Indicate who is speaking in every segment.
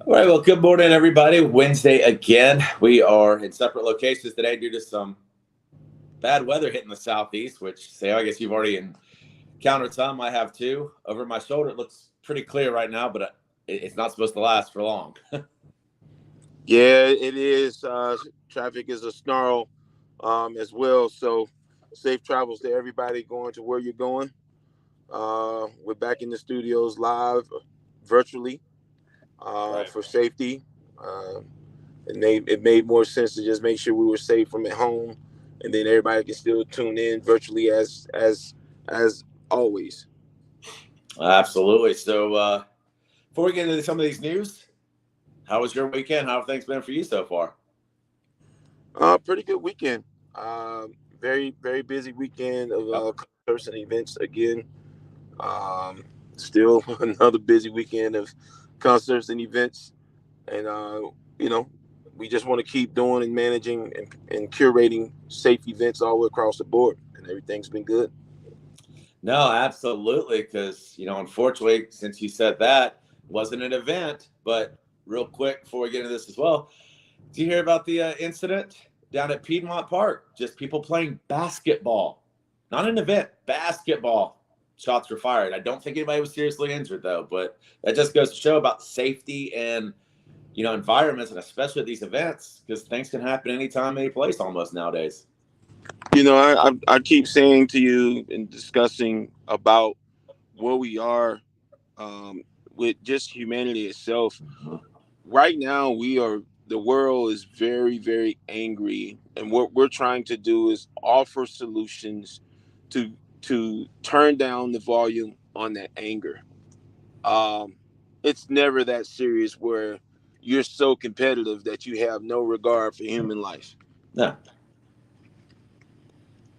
Speaker 1: All right, well, good morning, everybody. Wednesday again. We are in separate locations today due to some bad weather hitting the southeast, which, say, I guess you've already encountered some. I have too. Over my shoulder, it looks pretty clear right now, but it's not supposed to last for long.
Speaker 2: Yeah, it is. Traffic is a snarl as well. So safe travels to everybody going to where you're going. We're back in the studios live virtually
Speaker 1: Right.
Speaker 2: for safety. Uh, it made more sense to just make sure we were safe from at home, and then everybody can still tune in virtually as always.
Speaker 1: Absolutely. So, before we get into some of these news, how was your weekend? How have things been for you so far?
Speaker 2: Pretty good weekend. Very busy weekend of
Speaker 1: Yep.
Speaker 2: concerts and events again. Um, Still another busy weekend of concerts and events, and you know, we just want to keep doing and managing and curating safe events all the way across the board, and everything's been good.
Speaker 1: No, absolutely. Because, unfortunately, since you said that, it wasn't an event, but real quick before we get into this as well, did you hear about the incident down at Piedmont Park? Just people playing basketball, not an event, basketball. Shots were fired. I don't think anybody was seriously injured though, but that just goes to show about safety and environments, and especially at these events, because things can happen anytime, any place, almost nowadays.
Speaker 2: I keep saying to you and discussing about where we are um, with just humanity itself.
Speaker 1: Mhm.
Speaker 2: Right now, the world is very angry, and what we're trying to do is offer solutions to turn down the volume on that anger. um it's never that serious where you're so competitive that you have no regard for human life.
Speaker 1: No,
Speaker 2: It's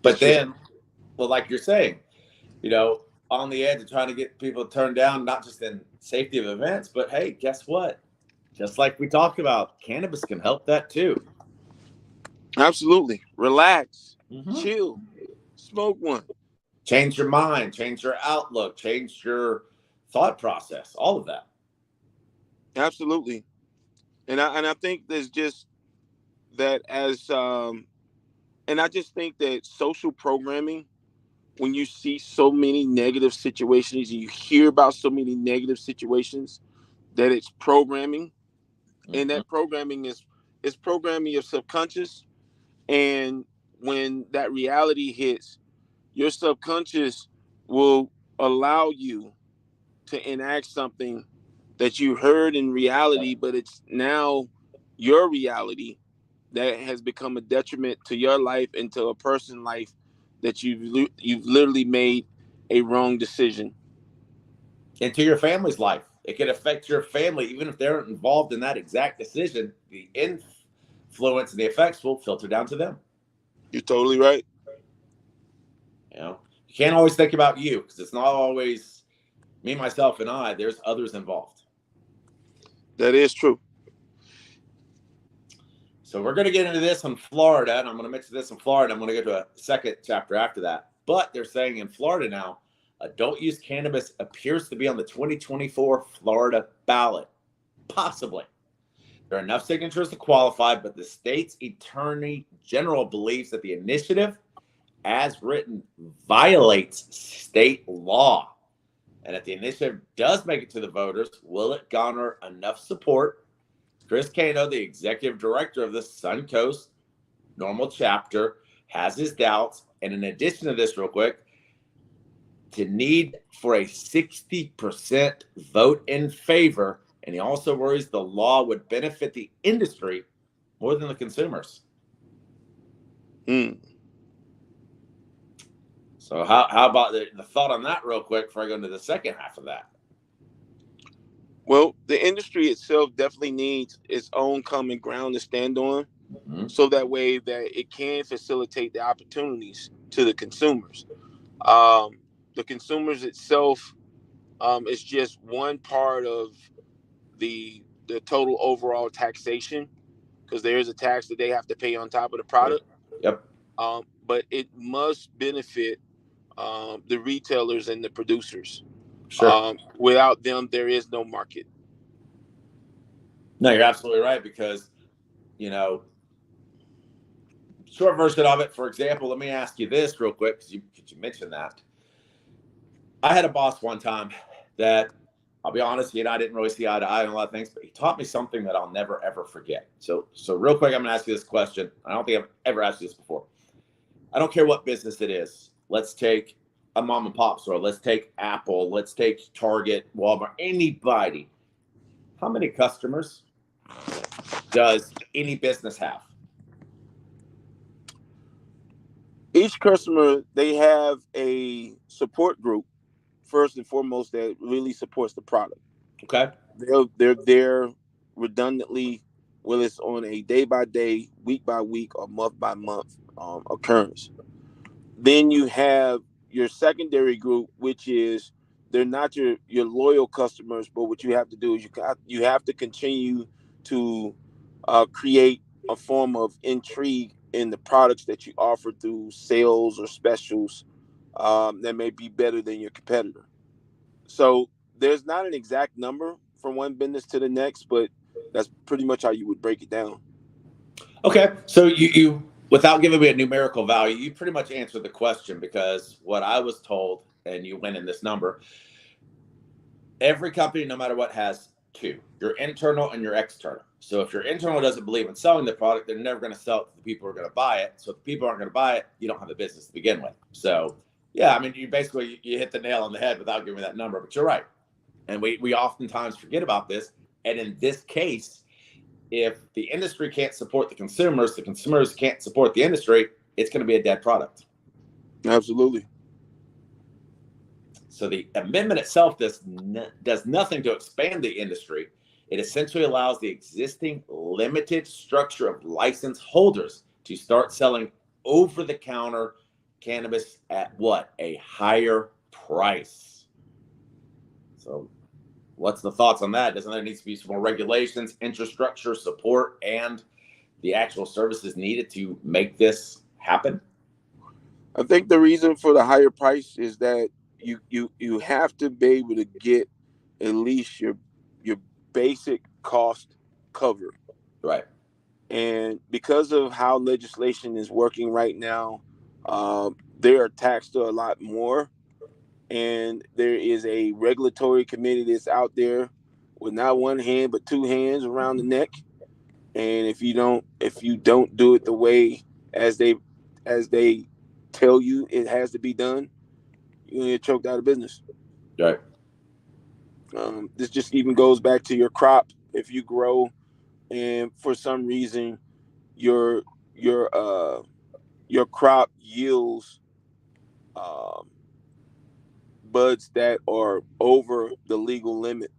Speaker 1: but
Speaker 2: just
Speaker 1: then, well, like you're saying, you know, on the edge of trying to get people to turn down, not just in safety of events, but hey, guess what? Just like we talked about, cannabis can help that too.
Speaker 2: absolutely relax,
Speaker 1: Mm-hmm.
Speaker 2: chill, smoke one.
Speaker 1: Change your mind, change your outlook, change your thought process, all of that.
Speaker 2: Absolutely. And I think there's just that as and I just think that social programming, when you see so many negative situations and you hear about so many negative situations, that it's programming, and
Speaker 1: Mm-hmm.
Speaker 2: that programming is programming your subconscious. And when that reality hits, your subconscious will allow you to enact something that you heard in reality, but it's now your reality that has become a detriment to your life and to a person's life, that you've literally made a wrong decision.
Speaker 1: Into your family's life. It can affect your family, even if they're involved in that exact decision. The influence and the effects will filter down to them.
Speaker 2: You're totally right.
Speaker 1: You can't always think about you because it's not always me, myself, and I. There's others involved.
Speaker 2: That is true.
Speaker 1: So we're going to get into this in Florida, and I'm going to mention this in Florida. I'm going to go to a second chapter after that. But they're saying in Florida now, adult use cannabis appears to be on the 2024 Florida ballot. Possibly. There are enough signatures to qualify, but the state's attorney general believes that the initiative, as written, violates state law. And if the initiative does make it to the voters, will it garner enough support? Chris Cano, the executive director of the Suncoast Normal Chapter, has his doubts. And in addition to this, real quick, to need for a 60% vote in favor. And he also worries the law would benefit the industry more than the consumers.
Speaker 2: Mm.
Speaker 1: So, how about the thought on that, real quick, before I go into the second half of that?
Speaker 2: Well, the industry itself definitely needs its own common ground to stand on,
Speaker 1: Mm-hmm.
Speaker 2: so that way that it can facilitate the opportunities to the consumers. Um, the consumers itself is just one part of the total overall taxation, because there is a tax that they have to pay on top of the
Speaker 1: Right.
Speaker 2: product.
Speaker 1: Yep.
Speaker 2: But it must benefit the retailers and the producers.
Speaker 1: Sure.
Speaker 2: Without them, there is no market.
Speaker 1: No, you're absolutely right because, you know, short version of it, for example, let me ask you this real quick because you mentioned that. I had a boss one time that, I'll be honest, he and I didn't really see eye to eye on a lot of things, but he taught me something that I'll never ever forget. So real quick, I'm going to ask you this question. I don't think I've ever asked you this before. I don't care what business it is. Let's take a mom and pop store. Let's take Apple. Let's take Target, Walmart, anybody. How many customers does any business have?
Speaker 2: Each customer, they have a support group first and foremost that really supports the product.
Speaker 1: Okay.
Speaker 2: They're there redundantly, whether it's on a day by day, week by week, or month by month occurrence. Then you have your secondary group, which is they're not your loyal customers, but what you have to do is you have to continue to create a form of intrigue in the products that you offer through sales or specials that may be better than your competitor. So there's not an exact number from one business to the next, but that's pretty much how you would break it down.
Speaker 1: Okay. So you without giving me a numerical value, you pretty much answered the question because what I was told, and you went in this number, every company, no matter what, has two: your internal and your external. So if your internal doesn't believe in selling the product, they're never going to sell it to the people who are going to buy it. So if the people aren't going to buy it, you don't have a business to begin with. So yeah, I mean, you basically you hit the nail on the head without giving me that number, but you're right. And we oftentimes forget about this. And in this case, if the industry can't support the consumers can't support the industry, it's going to be a dead product.
Speaker 2: Absolutely.
Speaker 1: So the amendment itself does nothing to expand the industry. It essentially allows the existing limited structure of license holders to start selling over-the-counter cannabis at what? A higher price. So what's the thoughts on that? Doesn't there need to be some more regulations, infrastructure, support, and the actual services needed to make this happen?
Speaker 2: I think the reason for the higher price is that you have to be able to get at least your basic cost covered.
Speaker 1: Right.
Speaker 2: And because of how legislation is working right now, they are taxed a lot more. And there is a regulatory committee that's out there with not one hand but two hands around the neck. And if you don't do it the way as they tell you it has to be done, you're gonna get choked out of business.
Speaker 1: Right.
Speaker 2: This just even goes back to your crop. If you grow and for some reason your your uh your crop yields um, buds that are over the legal limit,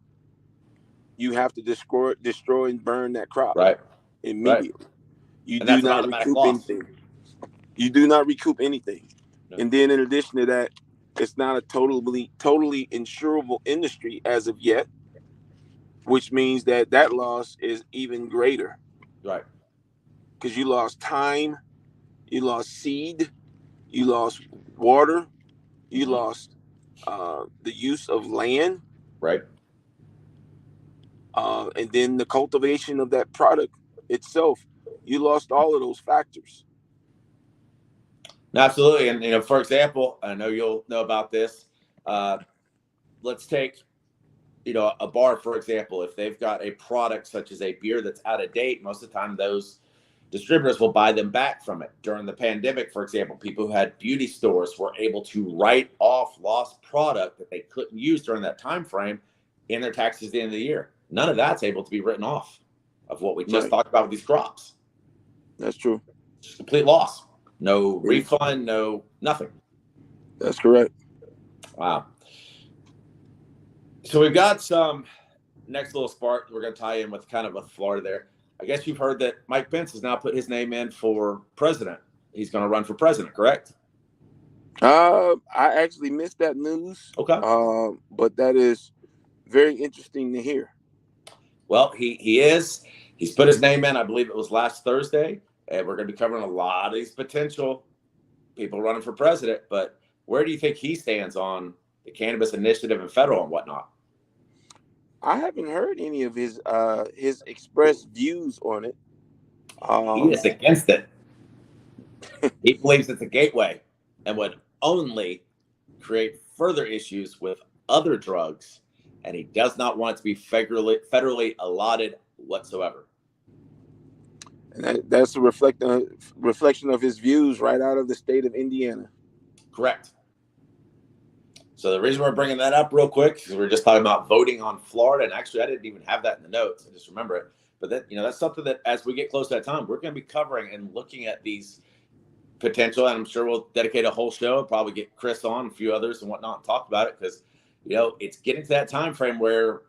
Speaker 2: you have to destroy and burn that crop
Speaker 1: Right. Right.
Speaker 2: immediately. You
Speaker 1: And
Speaker 2: do
Speaker 1: that's an
Speaker 2: not
Speaker 1: automatic
Speaker 2: recoup
Speaker 1: loss.
Speaker 2: anything. You do not recoup anything.
Speaker 1: No.
Speaker 2: And then in addition to that, it's not a totally insurable industry as of yet, which means that loss is even greater
Speaker 1: Right.
Speaker 2: because you lost time, you lost seed, you lost water, you
Speaker 1: Mm-hmm.
Speaker 2: lost the use of land,
Speaker 1: Right.
Speaker 2: and then the cultivation of that product itself. You lost all of those factors.
Speaker 1: No, absolutely. And for example, I know you'll know about this. Uh, let's take a bar, for example. If they've got a product such as a beer that's out of date, most of the time those distributors will buy them back from it. During the pandemic, for example, people who had beauty stores were able to write off lost product that they couldn't use during that time frame in their taxes at the end of the year. None of that's able to be written off of what we just
Speaker 2: Right.
Speaker 1: talked about with these crops.
Speaker 2: That's true.
Speaker 1: Just complete loss. No
Speaker 2: It is.
Speaker 1: refund, no nothing.
Speaker 2: That's correct.
Speaker 1: Wow. So we've got some next little spark we're going to tie in with kind of with Florida there. I guess you've heard that Mike Pence has now put his name in for president. He's going to run for president, correct?
Speaker 2: I actually missed that news.
Speaker 1: Okay.
Speaker 2: But that is very interesting to hear.
Speaker 1: Well, he is. He's put his name in. I believe it was last Thursday, and we're going to be covering a lot of these potential people running for president. But where do you think he stands on the cannabis initiative and federal and whatnot?
Speaker 2: I haven't heard any of his expressed views on it.
Speaker 1: He
Speaker 2: Um,
Speaker 1: is against it. He believes it's a gateway and would only create further issues with other drugs, and he does not want it to be federally allotted whatsoever.
Speaker 2: and that's a reflection of his views right out of the state of Indiana.
Speaker 1: Correct. So the reason we're bringing that up real quick is we're just talking about voting on Florida, and actually I didn't even have that in the notes. I just remember it. But that, that's something that as we get close to that time, we're going to be covering and looking at these potential, and I'm sure we'll dedicate a whole show, probably get Chris on, a few others and whatnot, and talk about it, because it's getting to that time frame where,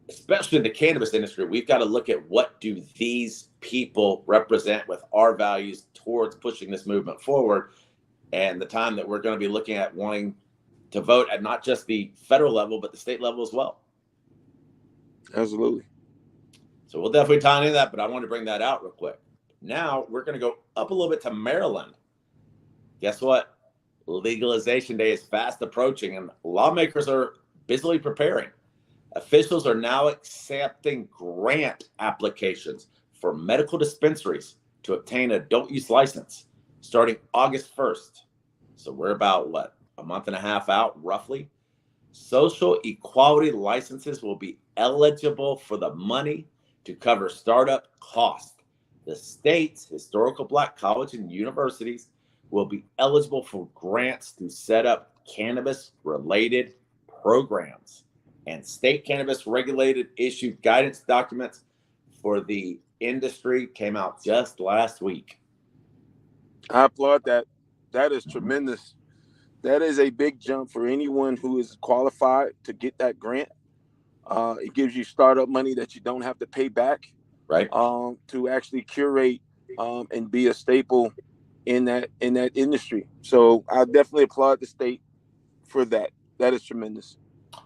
Speaker 1: especially in the cannabis industry, we've got to look at what do these people represent with our values towards pushing this movement forward, and the time that we're going to be looking at wanting to vote at not just the federal level but the state level as well.
Speaker 2: Absolutely.
Speaker 1: So we'll definitely tie into that, but I want to bring that out real quick. Now we're going to go up a little bit to Maryland. Guess what? Legalization day is fast approaching, and lawmakers are busily preparing. Officials are now accepting grant applications for medical dispensaries to obtain adult use license starting August 1st. So we're about, a month and a half out, roughly. Social equality licenses will be eligible for the money to cover startup costs. The state's historical Black colleges and universities will be eligible for grants to set up cannabis-related programs. And state cannabis regulated issued guidance documents for the industry came out just last week.
Speaker 2: I applaud that. That is tremendous. That is a big jump for anyone who is qualified to get that grant. It gives you startup money that you don't have to pay back,
Speaker 1: right?
Speaker 2: To actually curate and be a staple in that industry. So I definitely applaud the state for that. That is tremendous.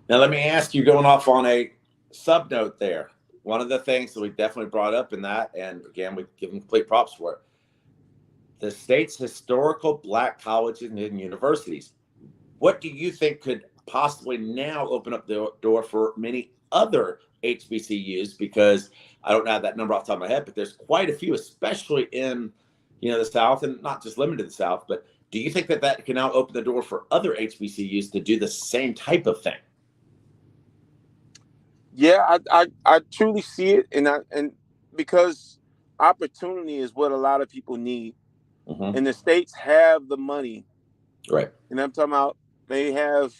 Speaker 1: Now let me ask you, going off on a sub note there. One of the things that we definitely brought up in that, and again, we give them complete props for it, the state's historical Black colleges and universities. What do you think could possibly now open up the door for many other HBCUs? Because I don't have that number off the top of my head, but there's quite a few, especially in the South, and not just limited to the South. But do you think that can now open the door for other HBCUs to do the same type of thing?
Speaker 2: Yeah, I truly see it, and because opportunity is what a lot of people need, and the states have the money,
Speaker 1: right?
Speaker 2: And I'm talking about they have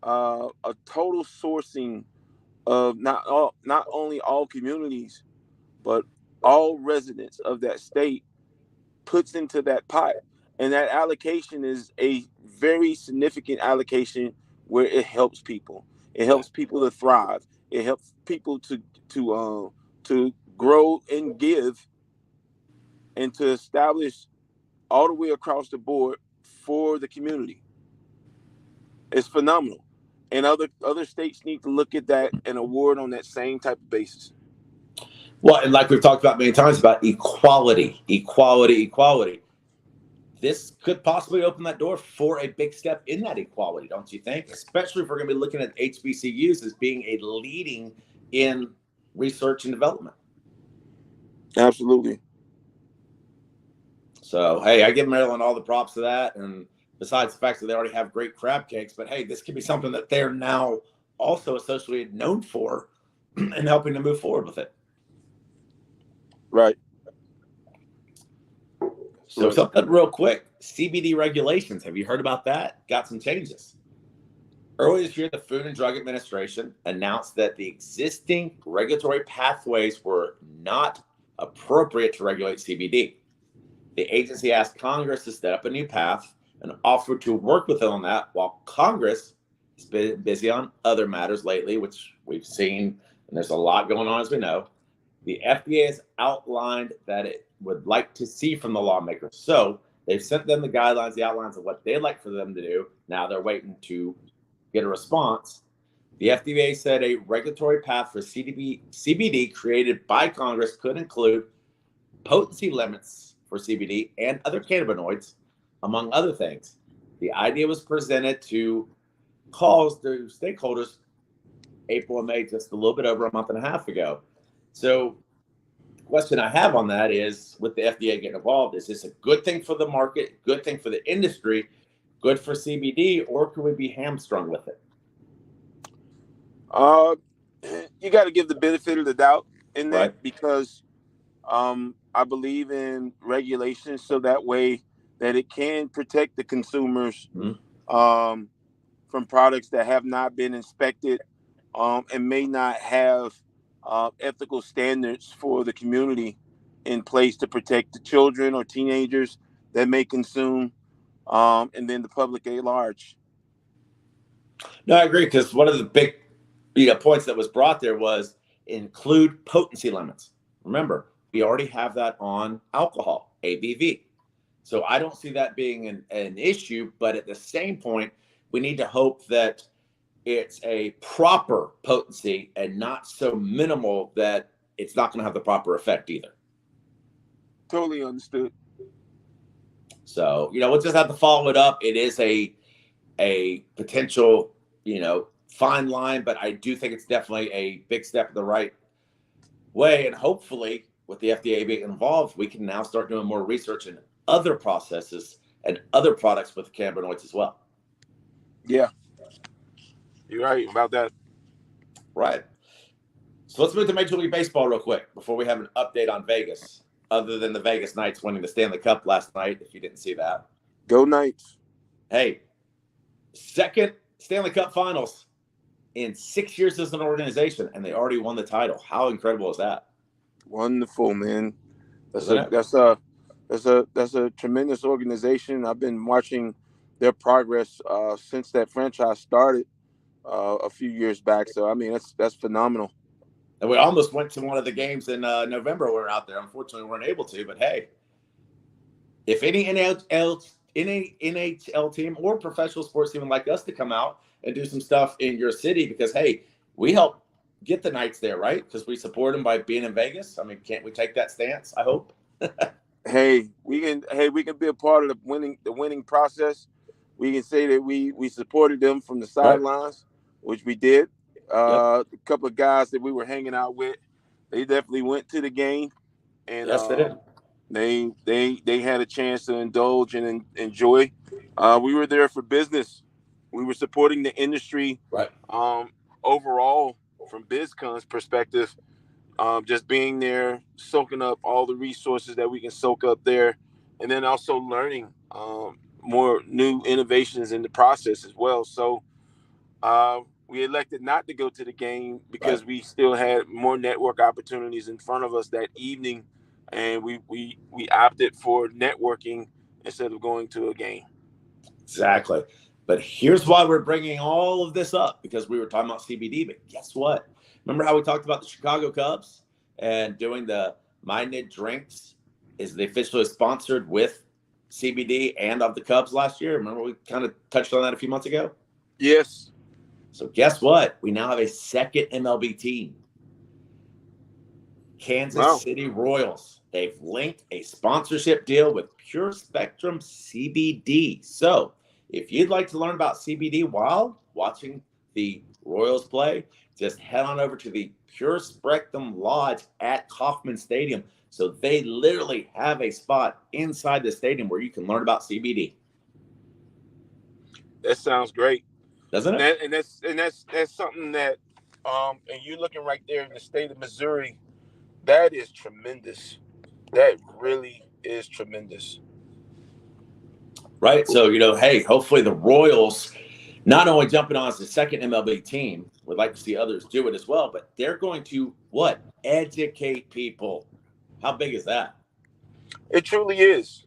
Speaker 2: a total sourcing of not only all communities, but all residents of that state puts into that pot, and that allocation is a very significant allocation where it helps people. It helps people to thrive. It helps people to grow and give, and to establish all the way across the board for the community. It's phenomenal, and other states need to look at that and award on that same type of basis.
Speaker 1: Well, and like we've talked about many times about equality. This could possibly open that door for a big step in that equality, don't you think? Especially if we're going to be looking at HBCUs as being a leading in research and development.
Speaker 2: Absolutely.
Speaker 1: So, hey, I give Maryland all the props to that. And besides the fact that they already have great crab cakes, but hey, this could be something that they're now also associated, known for, and helping to move forward with it.
Speaker 2: Right.
Speaker 1: So something real quick, CBD regulations. Have you heard about that? Got some changes. Earlier this year, the Food and Drug Administration announced that the existing regulatory pathways were not appropriate to regulate CBD. The agency asked Congress to set up a new path and offered to work with them on that, while Congress has been busy on other matters lately, which we've seen, and there's a lot going on, as we know. The FDA has outlined that it would like to see from the lawmakers. So they've sent them the guidelines, the outlines of what they'd like for them to do. Now they're waiting to get a response. The FDA said a regulatory path for CBD created by Congress could include potency limits for CBD and other cannabinoids, among other things. The idea was presented to calls to stakeholders April and May, just a little bit over a month and a half ago. So the question I have on that is, with the FDA getting involved, is this a good thing for the market, good thing for the industry, good for CBD, or could we be hamstrung with it?
Speaker 2: You got to give the benefit of the doubt in that,
Speaker 1: Right.
Speaker 2: because I believe in regulation so that way that it can protect the consumers um, from products that have not been inspected and may not have ethical standards for the community in place to protect the children or teenagers that may consume, and then the public at large.
Speaker 1: No, I agree, because one of the big points that was brought there was include potency limits. Remember, we already have that on alcohol, ABV. So I don't see that being an issue, but at the same point, we need to hope that it's a proper potency and not so minimal that it's not going to have the proper effect either.
Speaker 2: Totally understood.
Speaker 1: So, we'll just have to follow it up. It is a potential, fine line, but I do think it's definitely a big step in the right way. And hopefully, with the FDA being involved, we can now start doing more research in other processes and other products with cannabinoids as well.
Speaker 2: Yeah, you're right about that.
Speaker 1: Right. So let's move to Major League Baseball real quick before we have an update on Vegas, other than the Vegas Knights winning the Stanley Cup last night, if you didn't see that.
Speaker 2: Go Knights.
Speaker 1: Hey, second Stanley Cup Finals in 6 years as an organization, and they already won the title. How incredible is that?
Speaker 2: Wonderful, man. That's a tremendous organization. I've been watching their progress since that franchise started a few years back. So I mean, that's phenomenal.
Speaker 1: And we almost went to one of the games in November. We were out there. Unfortunately, we weren't able to. But hey, if any NHL team or professional sports team would like us to come out and do some stuff in your city, because hey, we help get the Knights there, right? Because we support them by being in Vegas. I mean, can't we take that stance? I hope.
Speaker 2: Hey, we can be a part of the winning process. We can say that we supported them from the sidelines, right, which we did. A couple of guys that we were hanging out with, they definitely went to the game, and
Speaker 1: yes, they did.
Speaker 2: They had a chance to indulge and enjoy. We were there for business. We were supporting the industry,
Speaker 1: right?
Speaker 2: Overall, from BizCon's perspective, just being there, soaking up all the resources that we can soak up there, and then also learning more new innovations in the process as well. So we elected not to go to the game because we still had more network opportunities in front of us that evening, and we opted for networking instead of going to a game.
Speaker 1: Exactly. But here's why we're bringing all of this up, because we were talking about CBD, but guess what? Remember how we talked about the Chicago Cubs and doing the Minded Drinks is the officially sponsored with CBD and of the Cubs last year? Remember we kind of touched on that a few months ago?
Speaker 2: Yes.
Speaker 1: So guess what? We now have a second MLB team. Kansas City Royals. They've linked a sponsorship deal with Pure Spectrum CBD. So if you'd like to learn about CBD while watching the Royals play, just head on over to the Pure Spectrum Lodge at Kauffman Stadium. So they literally have a spot inside the stadium where you can learn about CBD.
Speaker 2: That sounds great,
Speaker 1: doesn't it?
Speaker 2: And that's something that, and you're looking right there in the state of Missouri. That is tremendous. That really is tremendous.
Speaker 1: Right. So, hey, hopefully the Royals not only jumping on as the second MLB team, would like to see others do it as well, but they're going to what? Educate people. How big is that?
Speaker 2: It truly is.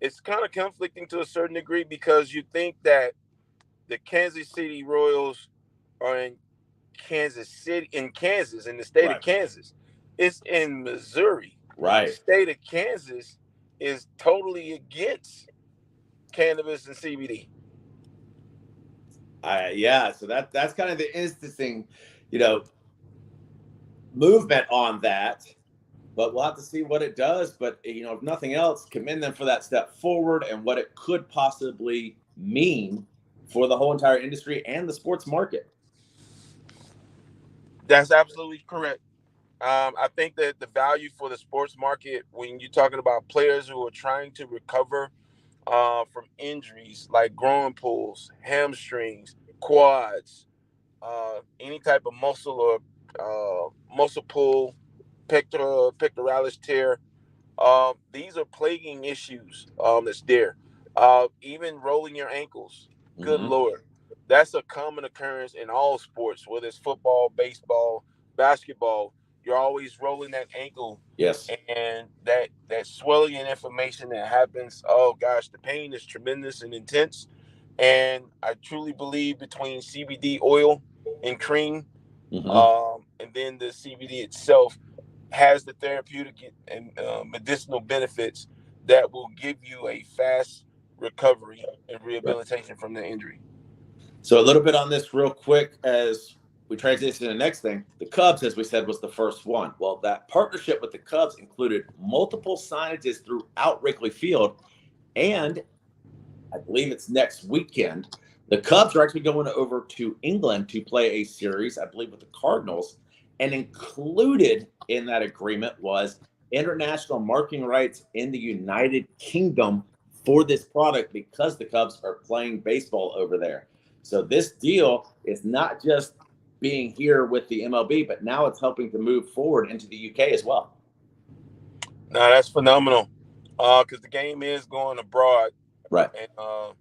Speaker 2: It's kind of conflicting to a certain degree because you think that the Kansas City Royals are in Kansas, in the state of Kansas. It's in Missouri.
Speaker 1: Right.
Speaker 2: The state of Kansas is totally against cannabis and CBD.
Speaker 1: So that's kind of the interesting, movement on that. But we'll have to see what it does. But, if nothing else, commend them for that step forward and what it could possibly mean for the whole entire industry and the sports market.
Speaker 2: That's absolutely correct. I think that the value for the sports market, when you're talking about players who are trying to recover from injuries like growing pulls, hamstrings, quads, any type of muscle or muscle pull, pectoralis tear. These are plaguing issues that's there. Even rolling your ankles. Good
Speaker 1: Mm-hmm.
Speaker 2: Lord. That's a common occurrence in all sports, whether it's football, baseball, basketball. You're always rolling that ankle,
Speaker 1: Yes.
Speaker 2: and that swelling and inflammation that happens. Oh gosh, the pain is tremendous and intense. And I truly believe between CBD oil and cream,
Speaker 1: Mm-hmm.
Speaker 2: and then the CBD itself has the therapeutic and medicinal benefits that will give you a fast recovery and
Speaker 1: Right.
Speaker 2: rehabilitation from the injury.
Speaker 1: So a little bit on this real quick as we transition to the next thing. The Cubs, as we said, was the first one. Well, that partnership with the Cubs included multiple signages throughout Wrigley Field, and I believe it's next weekend. The Cubs are actually going over to England to play a series, I believe, with the Cardinals. And included in that agreement was international marketing rights in the United Kingdom for this product because the Cubs are playing baseball over there. So this deal is not just being here with the MLB, but now it's helping to move forward into the UK as well.
Speaker 2: Now that's phenomenal, because the game is going abroad
Speaker 1: Right.
Speaker 2: and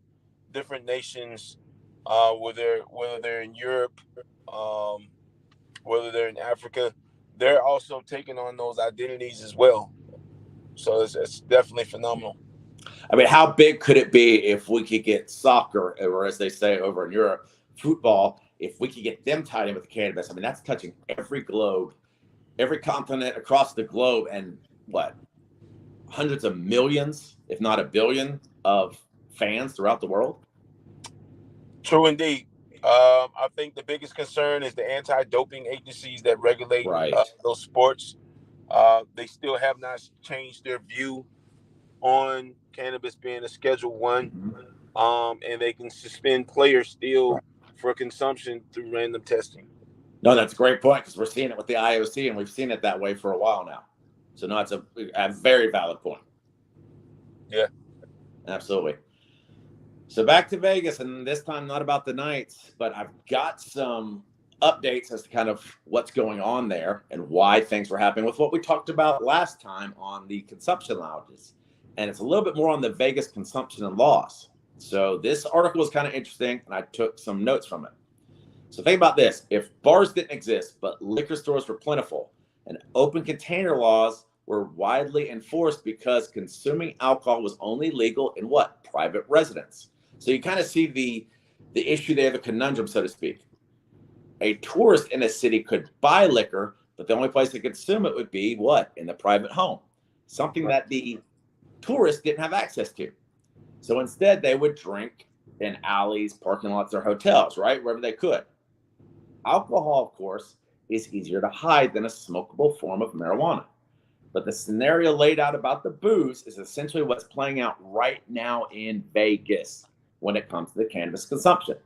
Speaker 2: different nations, whether they're in Europe, um, whether they're in Africa, they're also taking on those identities as well. So it's definitely phenomenal.
Speaker 1: I mean, how big could it be if we could get soccer, or as they say over in Europe, football, if we could get them tied in with the cannabis? I mean, that's touching every globe, every continent across the globe, and what, hundreds of millions, if not a billion, of fans throughout the world?
Speaker 2: True indeed. I think the biggest concern is the anti-doping agencies that regulate
Speaker 1: Right.
Speaker 2: those sports. They still have not changed their view on cannabis being a Schedule One,
Speaker 1: Mm-hmm.
Speaker 2: and they can suspend players still
Speaker 1: Right.
Speaker 2: for consumption through random testing.
Speaker 1: No, that's a great point because we're seeing it with the IOC, and we've seen it that way for a while now. So, no, it's a very valid point.
Speaker 2: Yeah.
Speaker 1: Absolutely. So back to Vegas, and this time not about the Knights, but I've got some updates as to kind of what's going on there and why things were happening with what we talked about last time on the consumption lounges. And it's a little bit more on the Vegas consumption and laws. So this article is kind of interesting, and I took some notes from it. So think about this. If bars didn't exist, but liquor stores were plentiful, and open container laws were widely enforced because consuming alcohol was only legal in what? Private residence. So you kind of see the issue there, the conundrum, so to speak. A tourist in a city could buy liquor, but the only place to consume it would be what? In the private home. Something that the tourist didn't have access to. So instead, they would drink in alleys, parking lots, or hotels, right? Wherever they could. Alcohol, of course, is easier to hide than a smokable form of marijuana. But the scenario laid out about the booze is essentially what's playing out right now in Vegas when it comes to the cannabis consumption.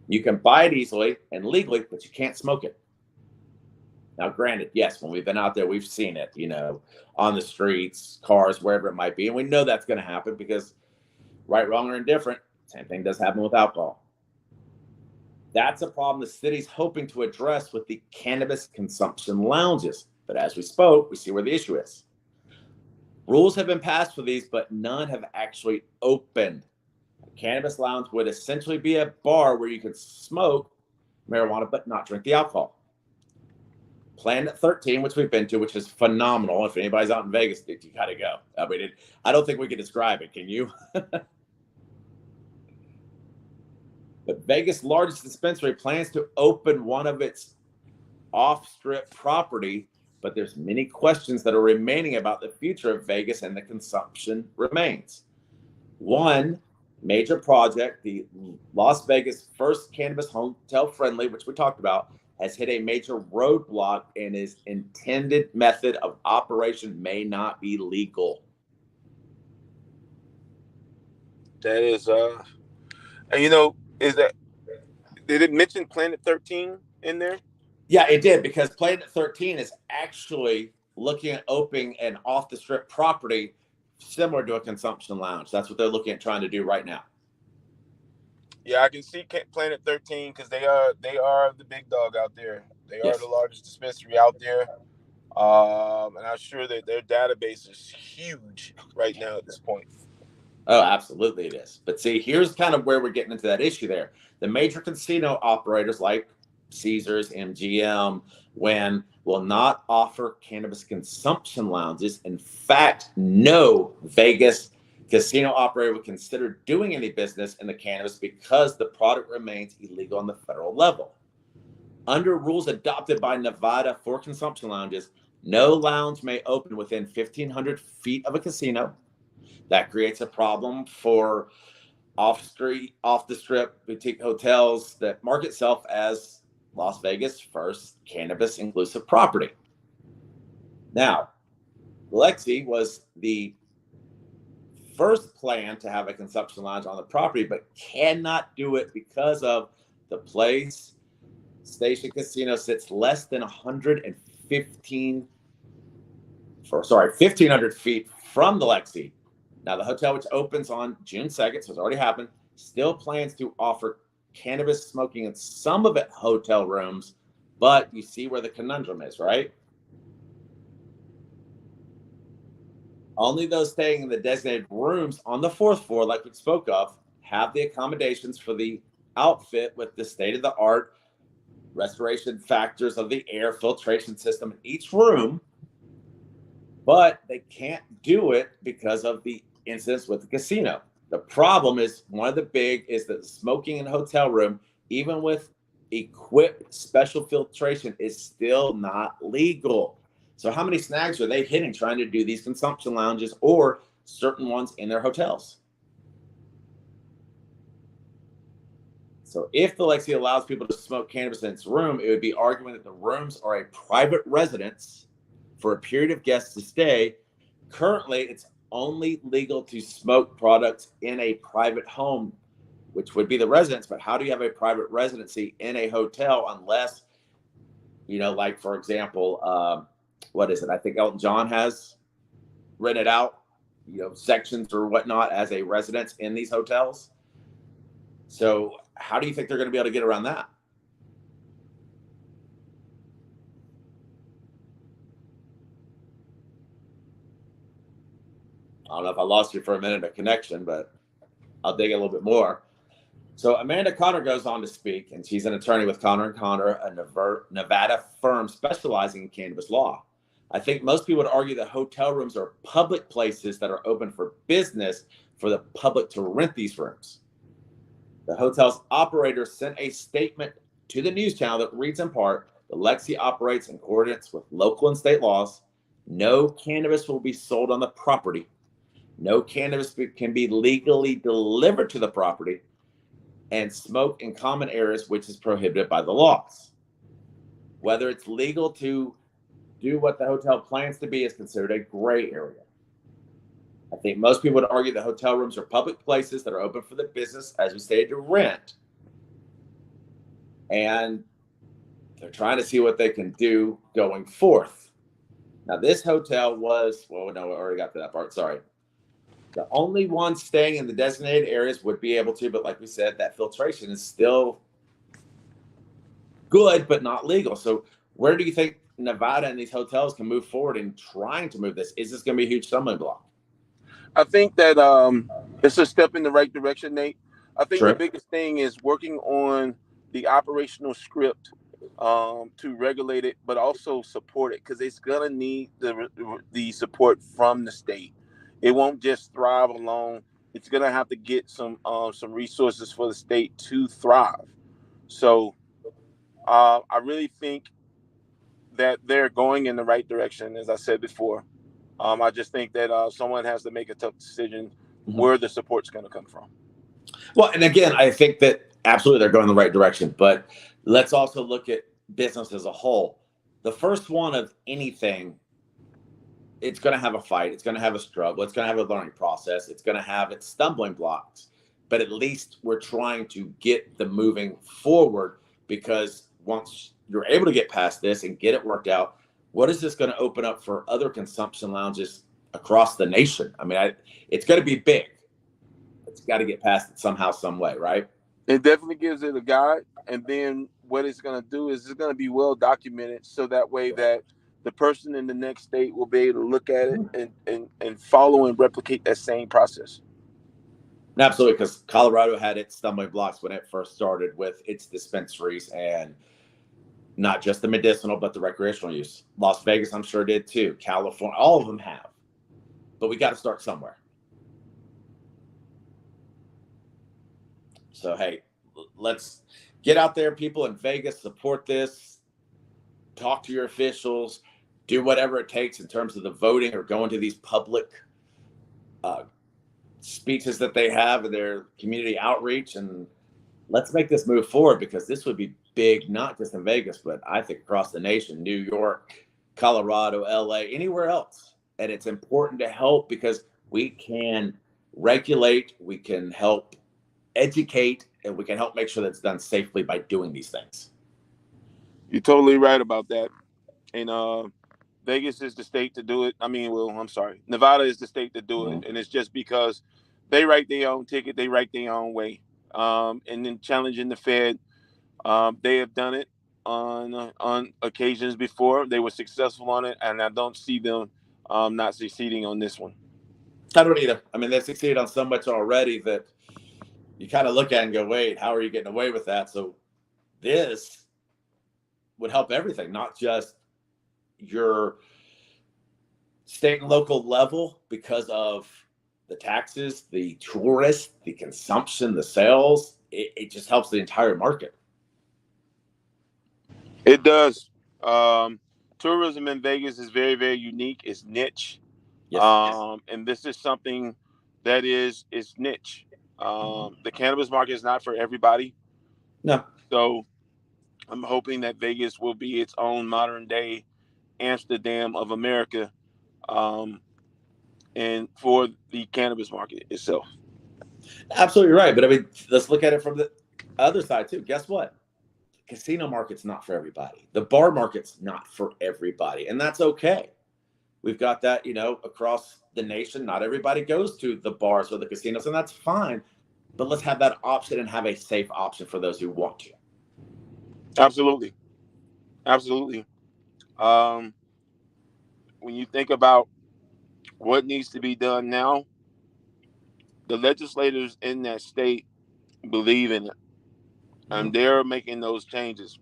Speaker 1: You can buy it easily and legally, but you can't smoke it. Now, granted, yes, when we've been out there, we've seen it, on the streets, cars, wherever it might be. And we know that's going to happen because, right, wrong, or indifferent, same thing does happen with alcohol. That's a problem the city's hoping to address with the cannabis consumption lounges. But as we spoke, we see where the issue is. Rules have been passed for these, but none have actually opened. A cannabis lounge would essentially be a bar where you could smoke marijuana but not drink the alcohol. Planet 13, which we've been to, which is phenomenal. If anybody's out in Vegas, you got to go. I mean, I don't think we can describe it. Can you? But Vegas' largest dispensary plans to open one of its off-strip property, but there's many questions that are remaining about the future of Vegas and the consumption remains. One major project, the Las Vegas first cannabis hotel friendly, which we talked about, has hit a major roadblock and its intended method of operation may not be legal.
Speaker 2: That is and is that, did it mention Planet 13 in there?
Speaker 1: Yeah, it did, because Planet 13 is actually looking at opening an off the strip property similar to a consumption lounge. That's what they're looking at trying to do right now.
Speaker 2: Yeah, I can see Planet 13 because they are the big dog out there. They are the
Speaker 1: Yes.
Speaker 2: largest dispensary out there, and I'm sure that their database is huge right now at this point.
Speaker 1: Oh, absolutely it is. But see, here's kind of where we're getting into that issue there. The major casino operators like Caesars, MGM, Wynn will not offer cannabis consumption lounges. In fact, no Vegas casino operator would consider doing any business in the cannabis because the product remains illegal on the federal level. Under rules adopted by Nevada for consumption lounges, no lounge may open within 1,500 feet of a casino. That creates a problem for off the strip boutique hotels that market itself as Las Vegas' first cannabis inclusive property. Now, Lexi was the first plan to have a consumption lounge on the property, but cannot do it because of the place Station Casino sits less than 1,500 feet from the Lexi. Now, the hotel, which opens on June 2nd, so it's already happened, still plans to offer cannabis smoking in some of its hotel rooms, but you see where the conundrum is, right? Only those staying in the designated rooms on the fourth floor, like we spoke of, have the accommodations for the outfit with the state of the art restoration factors of the air filtration system in each room, but they can't do it because of the incidents with the casino. The problem is one of the big is that smoking in a hotel room, even with equipped special filtration, is still not legal. So how many snags are they hitting trying to do these consumption lounges or certain ones in their hotels? So if the Lexi allows people to smoke cannabis in its room, it would be arguing that the rooms are a private residence for a period of guests to stay. Currently, it's only legal to smoke products in a private home, which would be the residence. But how do you have a private residency in a hotel unless, like for example, what is it? I think Elton John has rented out, sections or whatnot as a residence in these hotels. So how do you think they're going to be able to get around that? I don't know if I lost you for a minute of connection, but I'll dig a little bit more. So Amanda Connor goes on to speak, and she's an attorney with Connor and Connor, a Nevada firm specializing in cannabis law. I think most people would argue that hotel rooms are public places that are open for business for the public to rent these rooms. The hotel's operator sent a statement to the news channel that reads in part, the Lexi operates in accordance with local and state laws. No cannabis will be sold on the property. No cannabis can be legally delivered to the property, and smoke in common areas, which is prohibited by the laws. Whether it's legal to do what the hotel plans to be is considered a gray area. I think most people would argue that hotel rooms are public places that are open for the business, as we stated, to rent. And they're trying to see what they can do going forth. Now, this hotel was, well, no, I already got to that part. Sorry. The only ones staying in the designated areas would be able to, but like we said, that filtration is still good, but not legal. So where do you think Nevada and these hotels can move forward in trying to move this? Is this going to be a huge stumbling block?
Speaker 2: I think that it's a step in the right direction, Nate. I think the
Speaker 1: True.
Speaker 2: biggest thing is working on the operational script to regulate it, but also support it because it's gonna need the support from the state. It won't just thrive alone. It's gonna have to get some resources for the state to thrive. So I really think that they're going in the right direction, as I said before. I just think that someone has to make a tough decision
Speaker 1: Mm-hmm.
Speaker 2: where the support's going to come from.
Speaker 1: Well, and again, I think that absolutely they're going in the right direction, but let's also look at business as a whole. The first one of anything, it's going to have a fight. It's going to have a struggle. It's going to have a learning process. It's going to have its stumbling blocks, but at least we're trying to get the moving forward because once you're able to get past this and get it worked out, what is this going to open up for other consumption lounges across the nation? I mean, it's going to be big. It's got to get past it somehow, some way, right?
Speaker 2: It definitely gives it a guide, and then what it's going to do is it's going to be well documented, so that way that the person in the next state will be able to look at it and follow and replicate that same process.
Speaker 1: Absolutely, because Colorado had its stumbling blocks when it first started with its dispensaries, and not just the medicinal, but the recreational use. Las Vegas, I'm sure, did too. California, all of them have. But we got to start somewhere. So, hey, let's get out there, people in Vegas, support this, talk to your officials, do whatever it takes in terms of the voting or going to these public speeches that they have in their community outreach, and let's make this move forward, because this would be big, not just in Vegas, but I think across the nation, New York, Colorado, LA, anywhere else. And it's important to help, because we can regulate, we can help educate, and we can help make sure that it's done safely by doing these things.
Speaker 2: You're totally right about that. And Vegas is the state to do it. I mean, well, I'm sorry. Nevada is the state to do it. And it's just because they write their own ticket, they write their own way. And then challenging the Fed, they have done it on occasions before. They were successful on it, and I don't see them not succeeding on this one.
Speaker 1: I don't either. I mean, they've succeeded on so much already that you kind of look at it and go, wait, how are you getting away with that? So this would help everything, not just your state and local level, because of the taxes, the tourists, the consumption, the sales. It just helps the entire market.
Speaker 2: It does. Tourism in Vegas is very, very unique. It's niche.
Speaker 1: Yes.
Speaker 2: And this is something that is niche. The cannabis market is not for everybody.
Speaker 1: No.
Speaker 2: So I'm hoping that Vegas will be its own modern day Amsterdam of America, and for the cannabis market itself.
Speaker 1: Absolutely right. But I mean, let's look at it from the other side too. Guess what? The casino market's not for everybody. The bar market's not for everybody. And that's okay. We've got that, across the nation. Not everybody goes to the bars or the casinos, and that's fine. But let's have that option and have a safe option for those who want to.
Speaker 2: Absolutely. Absolutely. When you think about what needs to be done now, the legislators in that state believe in it, and they're making those changes.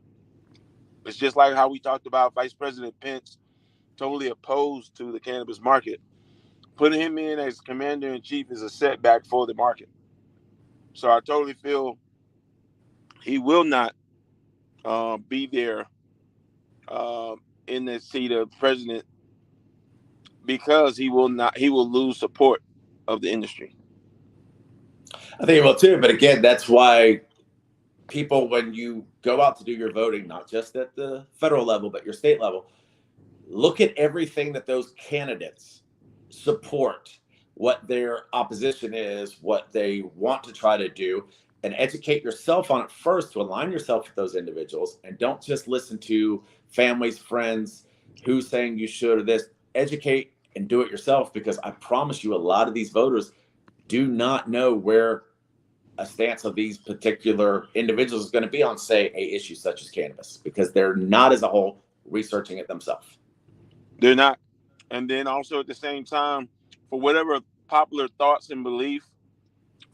Speaker 2: It's just like how we talked about Vice President Pence totally opposed to the cannabis market. Putting him in as commander-in-chief is a setback for the market. So I totally feel he will not be there in the seat of president, because he will lose support of the industry.
Speaker 1: I think it will too. But again, that's why people, when you go out to do your voting, not just at the federal level, but your state level, look at everything that those candidates support, what their opposition is, what they want to try to do, and educate yourself on it first to align yourself with those individuals. And don't just listen to families, friends, who's saying you should or this. Educate and do it yourself, because I promise you, a lot of these voters do not know where a stance of these particular individuals is going to be on, say, a issue such as cannabis, because they're not as a whole researching it themselves.
Speaker 2: They're not. And then also at the same time, for whatever popular thoughts and belief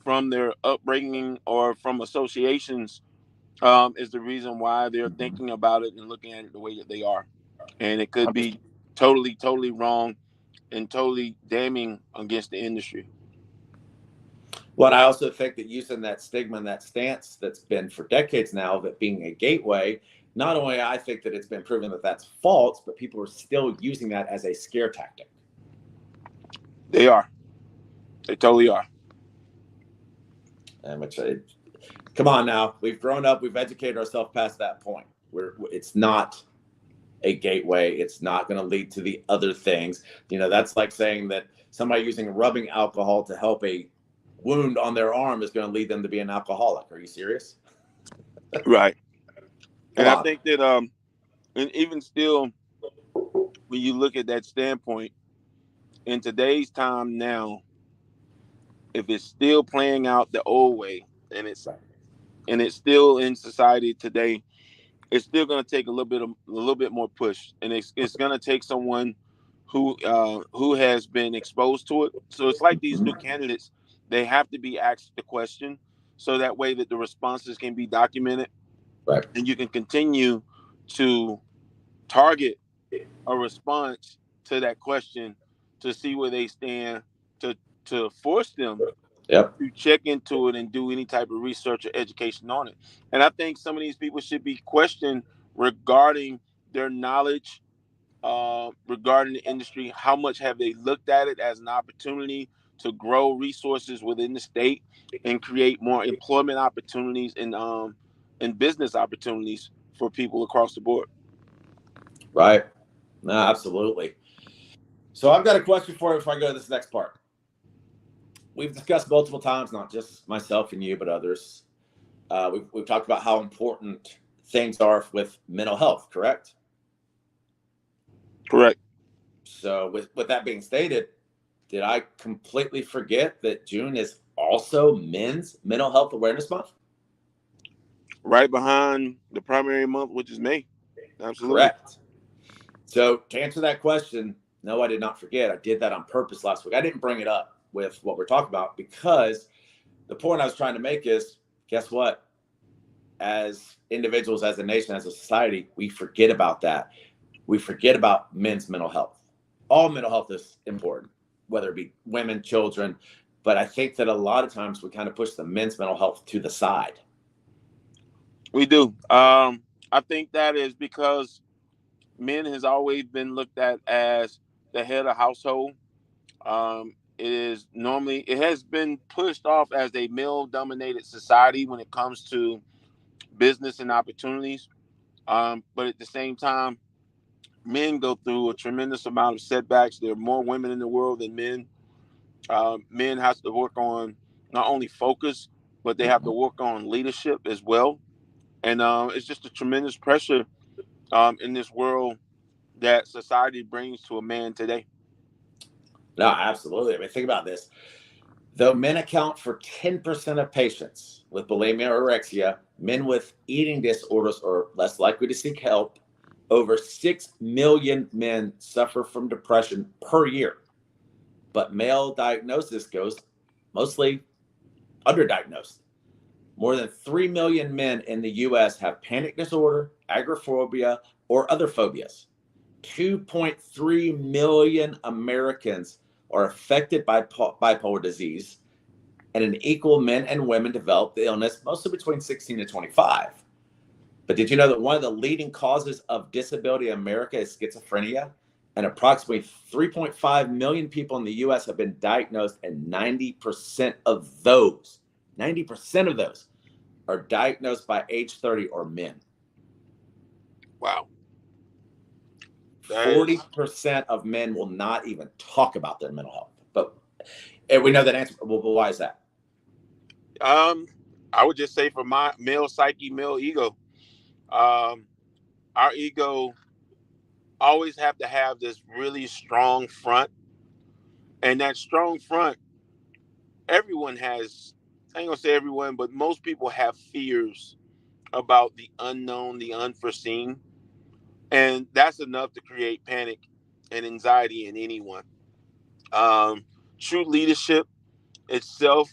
Speaker 2: from their upbringing or from associations, is the reason why they're thinking about it and looking at it the way that they are. And it could be totally, totally wrong and totally damning against the industry.
Speaker 1: Well, I also think that using that stigma and that stance that's been for decades now of it being a gateway, not only I think that it's been proven that that's false, but people are still using that as a scare tactic.
Speaker 2: They are. They totally are.
Speaker 1: And come on now, we've grown up, we've educated ourselves past that point. It's not a gateway. It's not going to lead to the other things. That's like saying that somebody using rubbing alcohol to help a wound on their arm is going to lead them to be an alcoholic. Are you serious?
Speaker 2: Right. And I think that And even still, when you look at that standpoint, in today's time now, if it's still playing out the old way, and it's still in society today, it's still going to take a little bit more push, and it's going to take someone who has been exposed to it. So it's like these new candidates; they have to be asked the question, so that way that the responses can be documented,
Speaker 1: Right.
Speaker 2: and you can continue to target a response to that question to see where they stand, to force them
Speaker 1: Yep.
Speaker 2: to check into it and do any type of research or education on it. And I think some of these people should be questioned regarding their knowledge, regarding the industry. How much have they looked at it as an opportunity to grow resources within the state and create more employment opportunities and business opportunities for people across the board?
Speaker 1: Right. No, absolutely. So I've got a question for you before I go to this next part. We've discussed multiple times, not just myself and you, but others. We've talked about how important things are with mental health, correct?
Speaker 2: Correct.
Speaker 1: So with that being stated, did I completely forget that June is also Men's Mental Health Awareness Month?
Speaker 2: Right behind the primary month, which is May. Absolutely.
Speaker 1: Correct. So to answer that question, no, I did not forget. I did that on purpose last week. I didn't bring it up with what we're talking about because the point I was trying to make is, guess what? As individuals, as a nation, as a society, we forget about that. We forget about men's mental health. All mental health is important, whether it be women, children. But I think that a lot of times we kind of push the men's mental health to the side.
Speaker 2: We do. I think that is because men has always been looked at as the head of household. It has been pushed off as a male dominated society when it comes to business and opportunities. But at the same time, men go through a tremendous amount of setbacks. There are more women in the world than men. Men have to work on not only focus, but they have to work on leadership as well. And it's just a tremendous pressure in this world that society brings to a man today.
Speaker 1: No, absolutely. I mean, think about this. Though men account for 10% of patients with bulimia or anorexia, men with eating disorders are less likely to seek help. Over 6 million men suffer from depression per year, but male diagnosis goes mostly underdiagnosed. More than 3 million men in the US have panic disorder, agoraphobia, or other phobias. 2.3 million Americans are affected by bipolar disease, and an equal men and women develop the illness mostly between 16 and 25. But did you know that one of the leading causes of disability in America is schizophrenia? And approximately 3.5 million people in the US have been diagnosed, and 90% of those are diagnosed by age 30 or men.
Speaker 2: Wow. That is,
Speaker 1: 40% of men will not even talk about their mental health. But and we know that answer. Well, but why is that?
Speaker 2: um, I would just say for my male psyche, male ego, um, our ego always have to have this really strong front, and that strong front, everyone has. I ain't gonna say everyone, but most people have fears about the unknown, the unforeseen, and that's enough to create panic and anxiety in anyone. Um, True leadership itself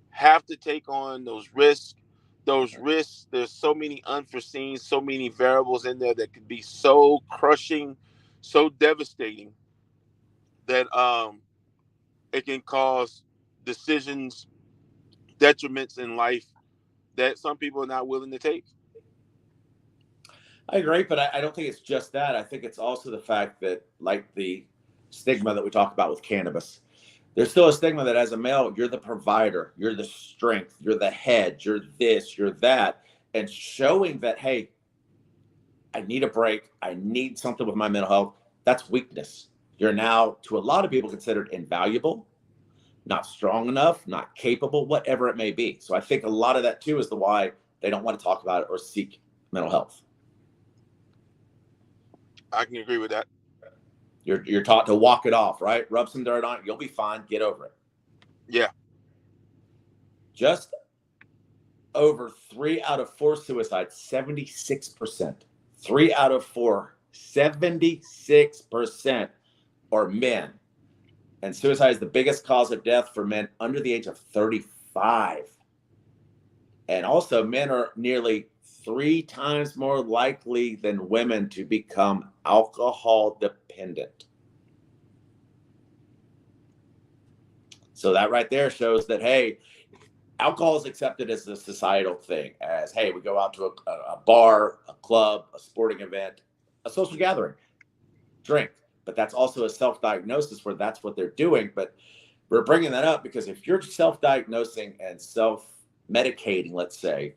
Speaker 2: have to take on those risks. Those risks, there's so many unforeseen, so many variables in there that could be so crushing, so devastating that it can cause decisions, detriments in life that some people are not willing to take.
Speaker 1: I agree, but I don't think it's just that. I think it's also the fact that, like the stigma that we talk about with cannabis, there's still a stigma that as a male, you're the provider, you're the strength, you're the head, you're this, you're that. And showing that, hey, I need a break, I need something with my mental health, that's weakness. You're now, to a lot of people, considered invaluable, not strong enough, not capable, whatever it may be. So I think a lot of that too is the why they don't want to talk about it or seek mental health.
Speaker 2: I can agree with that.
Speaker 1: You're taught to walk it off, right? Rub some dirt on it. You'll be fine. Get over it.
Speaker 2: Yeah.
Speaker 1: Just over 3 out of 4 suicides, 76%. 3 out of 4, 76% are men. And suicide is the biggest cause of death for men under the age of 35. And also, men are nearly 3 times more likely than women to become alcohol dependent. So that right there shows that, hey, alcohol is accepted as a societal thing, as, hey, we go out to a bar, a club, a sporting event, a social gathering, drink. But that's also a self-diagnosis where that's what they're doing. But we're bringing that up because if you're self-diagnosing and self-medicating, let's say,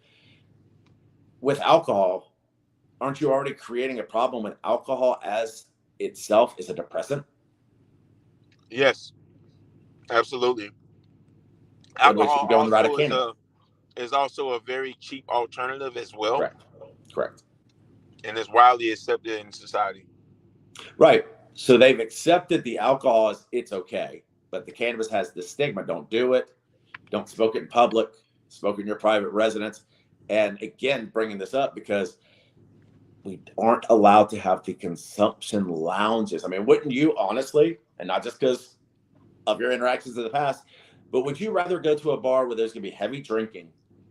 Speaker 1: with alcohol, aren't you already creating a problem with alcohol as itself is a depressant?
Speaker 2: Yes, absolutely.
Speaker 1: When we should
Speaker 2: Alcohol
Speaker 1: go on the route of
Speaker 2: also
Speaker 1: cannabis.
Speaker 2: is also a very cheap alternative as well,
Speaker 1: Correct. Correct.
Speaker 2: and is widely accepted in society.
Speaker 1: Right. So they've accepted the alcohol as it's okay, but the cannabis has the stigma. Don't do it. Don't smoke it in public. Smoke in your private residence. And again, bringing this up because we aren't allowed to have the consumption lounges. I mean, wouldn't you honestly, and not just because of your interactions in the past, but would you rather go to a bar where there's going to be heavy drinking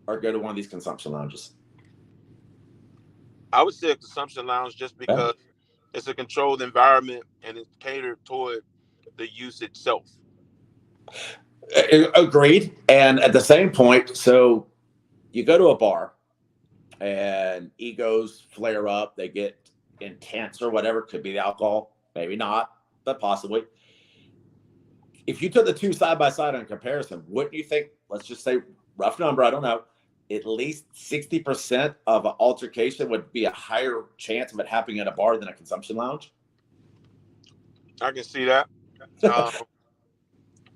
Speaker 1: or go to one of these consumption lounges?
Speaker 2: I would say a consumption lounge just
Speaker 1: Yeah.
Speaker 2: because it's a controlled environment and it's catered toward the use itself.
Speaker 1: Agreed. And at the same point, so you go to a bar and egos flare up, they get intense or whatever. Could be the alcohol, maybe not, but possibly. If you took the two side by side on comparison, wouldn't you think, let's just say rough number, I don't know, at least 60% of an altercation would be a higher chance of it happening at a bar than a consumption lounge?
Speaker 2: I can see that. Um,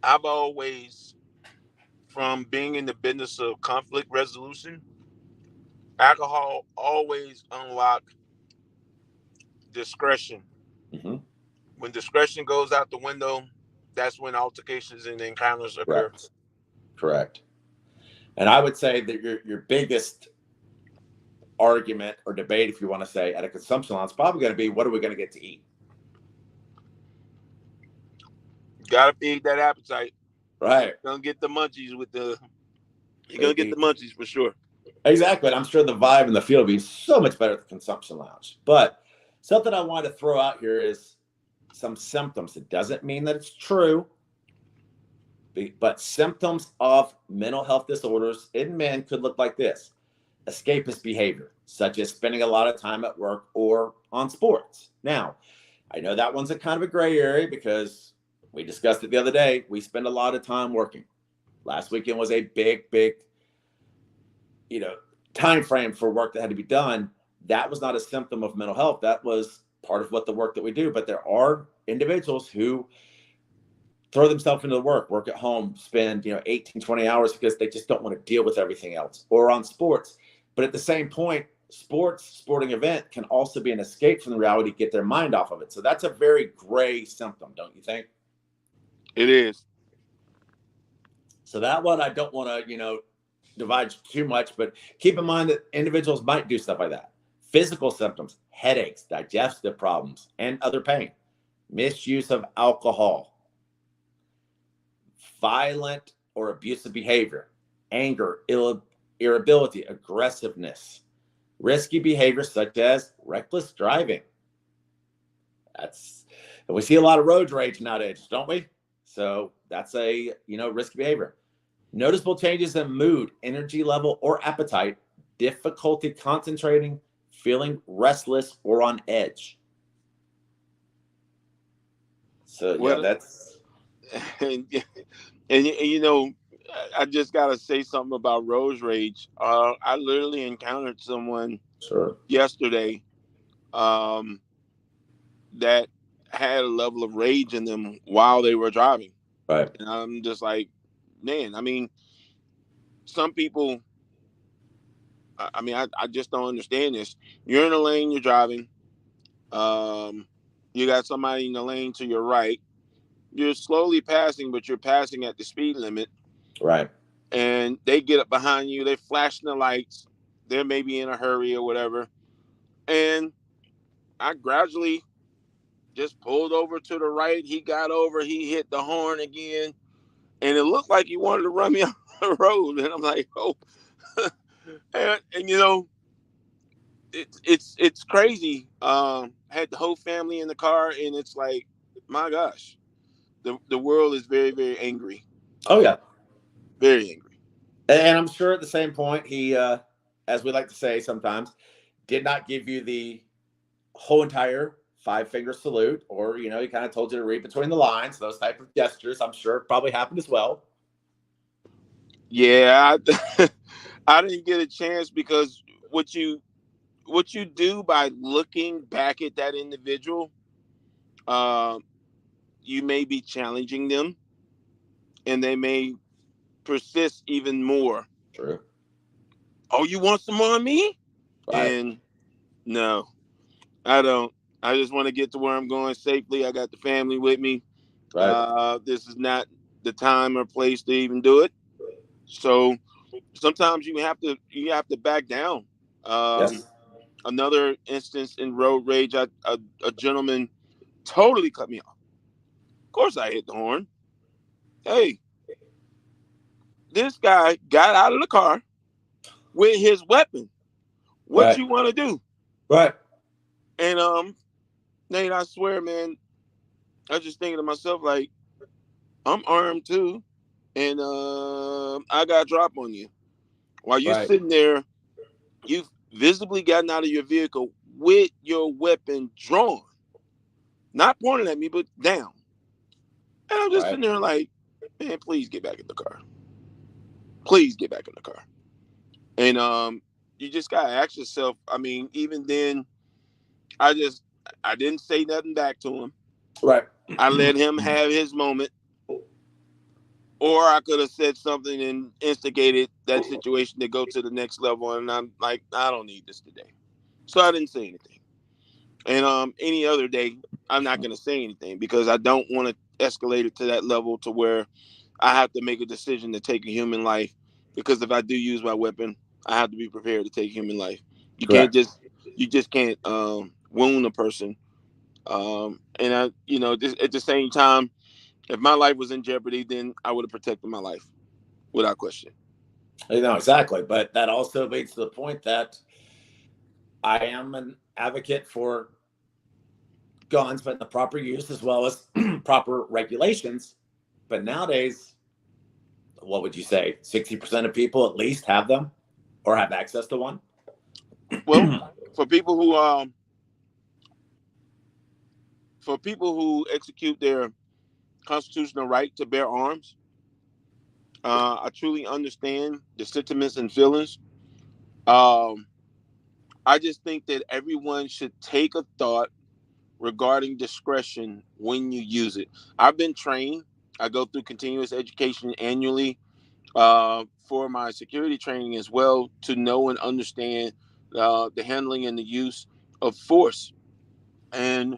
Speaker 2: I've always, from being in the business of conflict resolution, alcohol always unlock discretion.
Speaker 1: Mm-hmm.
Speaker 2: When discretion goes out the window, that's when altercations and encounters occur.
Speaker 1: Correct. Correct. And I would say that your biggest argument or debate, if you want to say, at a consumption lounge is probably going to be, what are we going to get to eat?
Speaker 2: Gotta feed that appetite.
Speaker 1: Right.
Speaker 2: You're gonna get the munchies you're gonna get the munchies for sure.
Speaker 1: Exactly. And I'm sure the vibe and the feel will be so much better at the consumption lounge. But something I want to throw out here is some symptoms. It doesn't mean that it's true, but symptoms of mental health disorders in men could look like this: escapist behavior, such as spending a lot of time at work or on sports. Now, I know that one's a kind of a gray area because we discussed it the other day. We spend a lot of time working. Last weekend was a big, time frame for work that had to be done. That was not a symptom of mental health. That was part of what the work that we do. But there are individuals who throw themselves into the work at home, spend 18, 20 hours because they just don't want to deal with everything else, or on sports. But at the same point, sporting event can also be an escape from the reality, get their mind off of it. So that's a very gray symptom, don't you think?
Speaker 2: It is.
Speaker 1: So that one I don't want to, divide too much, but keep in mind that individuals might do stuff like that. Physical symptoms: headaches, digestive problems, and other pain. Misuse of alcohol, violent or abusive behavior, anger, irritability, aggressiveness, risky behavior such as reckless driving. And we see a lot of road rage nowadays, don't we? So that's a risky behavior. Noticeable changes in mood, energy level, or appetite, difficulty concentrating, feeling restless or on edge. So yeah,
Speaker 2: Well,
Speaker 1: that's
Speaker 2: and I just gotta say something about road rage. I literally encountered someone
Speaker 1: sure.
Speaker 2: yesterday um, that had a level of rage in them while they were driving,
Speaker 1: Right.
Speaker 2: and I'm just like, man. I mean, some people. I just don't understand this. You're in a lane, you're driving. You got somebody in the lane to your right. You're slowly passing, but you're passing at the speed limit.
Speaker 1: Right.
Speaker 2: And they get up behind you. They're flashing the lights. They're maybe in a hurry or whatever. And I gradually just pulled over to the right. He got over. He hit the horn again. And it looked like he wanted to run me off the road. And I'm like, oh. And it's crazy. Had the whole family in the car, and it's like, my gosh, the world is very, very angry.
Speaker 1: Oh yeah.
Speaker 2: Very angry.
Speaker 1: And I'm sure at the same point, he, as we like to say sometimes, did not give you the whole entire five-finger salute, or he kind of told you to read between the lines. Those type of gestures, I'm sure, probably happened as well.
Speaker 2: Yeah, I didn't get a chance because what you do by looking back at that individual, uh, you may be challenging them, and they may persist even more.
Speaker 1: True.
Speaker 2: Oh, you want some more of me?
Speaker 1: Right.
Speaker 2: And no, I don't. I just want to get to where I'm going safely. I got the family with me.
Speaker 1: Right.
Speaker 2: This is not the time or place to even do it. So sometimes you have to back down.
Speaker 1: Yes.
Speaker 2: Another instance in road rage, a gentleman totally cut me off. Of course, I hit the horn. Hey, this guy got out of the car with his weapon. What
Speaker 1: Right.
Speaker 2: you want to do?
Speaker 1: Right.
Speaker 2: And Nate, I swear, man, I was just thinking to myself, like, I'm armed too, and I got a drop on you. While you
Speaker 1: Right.
Speaker 2: sitting there, you've visibly gotten out of your vehicle with your weapon drawn, not pointing at me, but down. And I'm just
Speaker 1: Right.
Speaker 2: sitting there like, man, please get back in the car. Please get back in the car. And you just gotta ask yourself. I mean, even then, I didn't say nothing back to him.
Speaker 1: Right.
Speaker 2: I let him have his moment, or I could have said something and instigated that situation to go to the next level. And I'm like, I don't need this today, so I didn't say anything. And any other day, I'm not gonna say anything because I don't want to escalate it to that level to where I have to make a decision to take a human life. Because if I do use my weapon, I have to be prepared to take human life. You can't
Speaker 1: Correct.
Speaker 2: just you just can't wound a person. And I, at the same time, if my life was in jeopardy, then I would have protected my life without question.
Speaker 1: Exactly. But that also leads to the point that I am an advocate for guns, but in the proper use as well as proper regulations. But nowadays, what would you say? 60% of people at least have them or have access to one?
Speaker 2: Well, for people who execute their constitutional right to bear arms, I truly understand the sentiments and feelings. Um, I just think that everyone should take a thought regarding discretion when you use it. I've been trained. I go through continuous education annually for my security training as well to know and understand the handling and the use of force. And